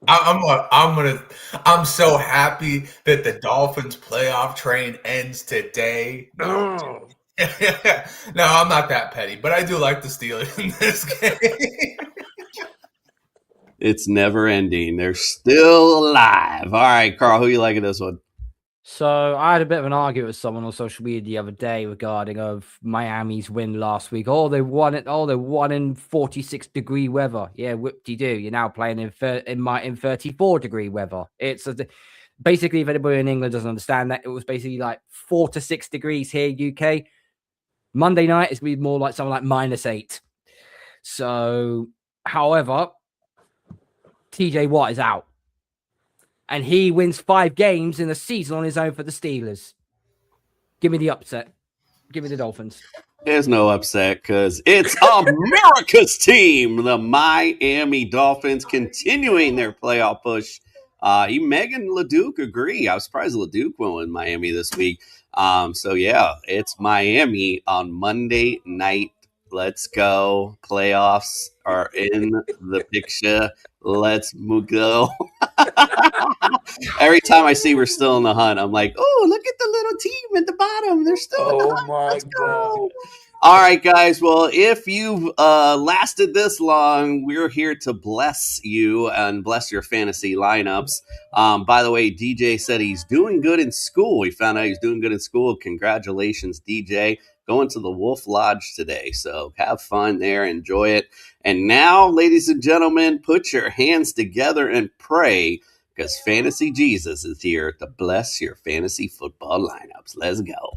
[SPEAKER 3] I'm so happy that the Dolphins playoff train ends today. No, I'm not that petty, but I do like the Steelers in this game.
[SPEAKER 9] It's never ending. They're still alive. All right, Carl, who you like in this one?
[SPEAKER 18] So I had a bit of an argument with someone on social media the other day regarding of Miami's win last week. Oh, they won it. Oh, they won in 46-degree weather. Yeah, whoop-de-doo. You're now playing in 34-degree weather. It's basically, if anybody in England doesn't understand that, it was basically like 4 to 6 degrees here, UK. Monday night, it's going to be more like something like -8. So, however, TJ Watt is out. And he wins 5 games in the season on his own for the Steelers. Give me the upset. Give me the Dolphins.
[SPEAKER 9] There's no upset because it's America's team, the Miami Dolphins, continuing their playoff push. Megan LeDuc agree. I was surprised LeDuc went with Miami this week. So, yeah, it's Miami on Monday night. Let's go. Playoffs are in the picture. Let's go. Every time I see we're still in the hunt, I'm like, oh, look at the little team at the bottom. They're still in the hunt. Let's go. All right, guys. Well, if you've lasted this long, we're here to bless you and bless your fantasy lineups. By the way, DJ said he's doing good in school. We found out he's doing good in school. Congratulations, DJ. Going to the Wolf Lodge today. So have fun there. Enjoy it. And now, ladies and gentlemen, put your hands together and pray because Fantasy Jesus is here to bless your fantasy football lineups. Let's go.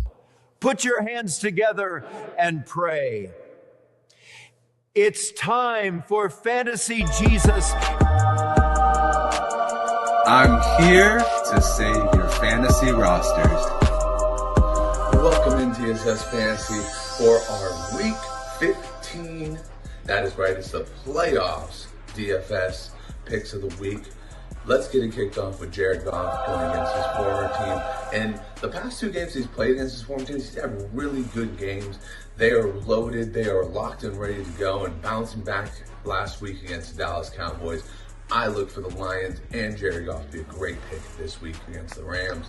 [SPEAKER 11] Put your hands together and pray. It's time for Fantasy Jesus.
[SPEAKER 3] I'm here to save your fantasy rosters. Welcome into TSS Fantasy for our Week 15. That is right, it's the playoffs DFS picks of the week. Let's get it kicked off with Jared Goff going against his former team. And the past 2 games he's played against his former team, he's had really good games. They are loaded, they are locked and ready to go, and bouncing back last week against the Dallas Cowboys. I look for the Lions and Jared Goff to be a great pick this week against the Rams.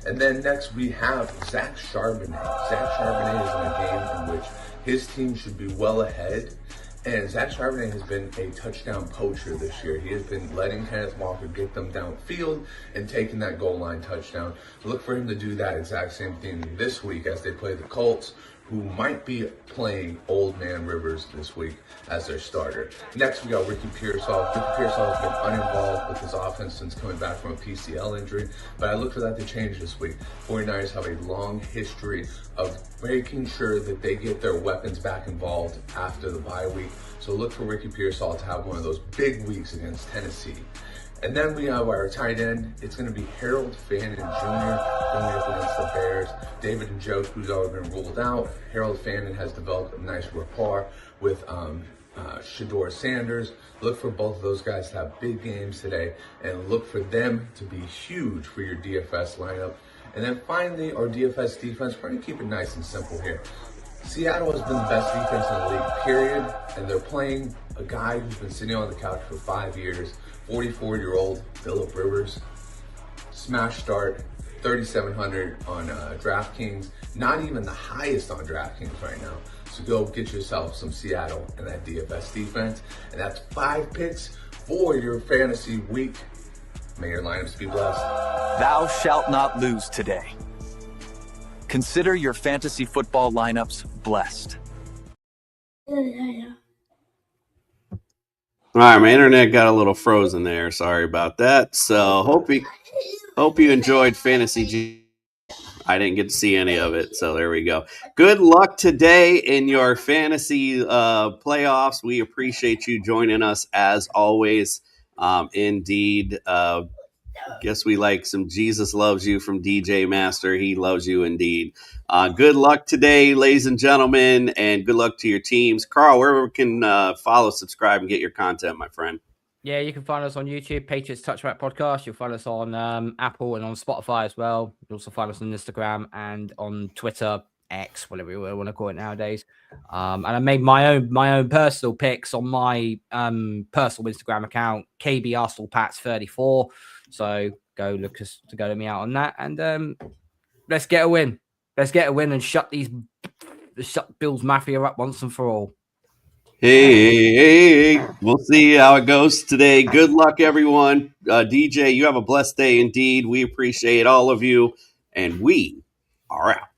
[SPEAKER 3] And then next we have Zach Charbonnet. Zach Charbonnet is in a game in which his team should be well ahead. And Zach Charbonnet has been a touchdown poacher this year. He has been letting Kenneth Walker get them downfield and taking that goal line touchdown. Look for him to do that exact same thing this week as they play the Colts. who might be playing Old Man Rivers this week as their starter. Next, we got Ricky Pearsall. Ricky Pearsall has been uninvolved with his offense since coming back from a PCL injury, but I look for that to change this week. 49ers have a long history of making sure that they get their weapons back involved after the bye week. So look for Ricky Pearsall to have one of those big weeks against Tennessee. And then we have our tight end. It's going to be Harold Fannin Jr. going up against the Bears. David Njoku's already been ruled out. Harold Fannin has developed a nice rapport with Shedeur Sanders. Look for both of those guys to have big games today, and look for them to be huge for your DFS lineup. And then finally, our DFS defense, we're going to keep it nice and simple here. Seattle has been the best defense in the league, period, and they're playing a guy who's been sitting on the couch for 5 years, 44-year-old Phillip Rivers. Smash start, 3,700 on DraftKings, not even the highest on DraftKings right now. So go get yourself some Seattle and that DFS defense, and that's 5 picks for your fantasy week. May your lineups be blessed.
[SPEAKER 19] Thou shalt not lose today. Consider your fantasy football lineups blessed.
[SPEAKER 9] All right, my internet got a little frozen there. Sorry about that. So hope you enjoyed Fantasy G. I didn't get to see any of it, so there we go. Good luck today in your fantasy playoffs. We appreciate you joining us as always. Indeed, guess we like some Jesus Loves You from DJ Master. He loves you indeed. Good luck today, ladies and gentlemen, and good luck to your teams. Carl, where can follow, subscribe, and get your content, my friend?
[SPEAKER 18] Yeah, you can find us on YouTube, Patriots Touchback Podcast. You'll find us on Apple and on Spotify as well. You'll also find us on Instagram and on Twitter, X, whatever you want to call it nowadays. And I made my own personal picks on my personal Instagram account, KB Arsenal Pats 34. So go look at me out on that, and let's get a win. Let's get a win and shut Bills Mafia up once and for all.
[SPEAKER 9] Hey, we'll see how it goes today. Good luck, everyone. DJ, you have a blessed day indeed. We appreciate all of you, and we are out.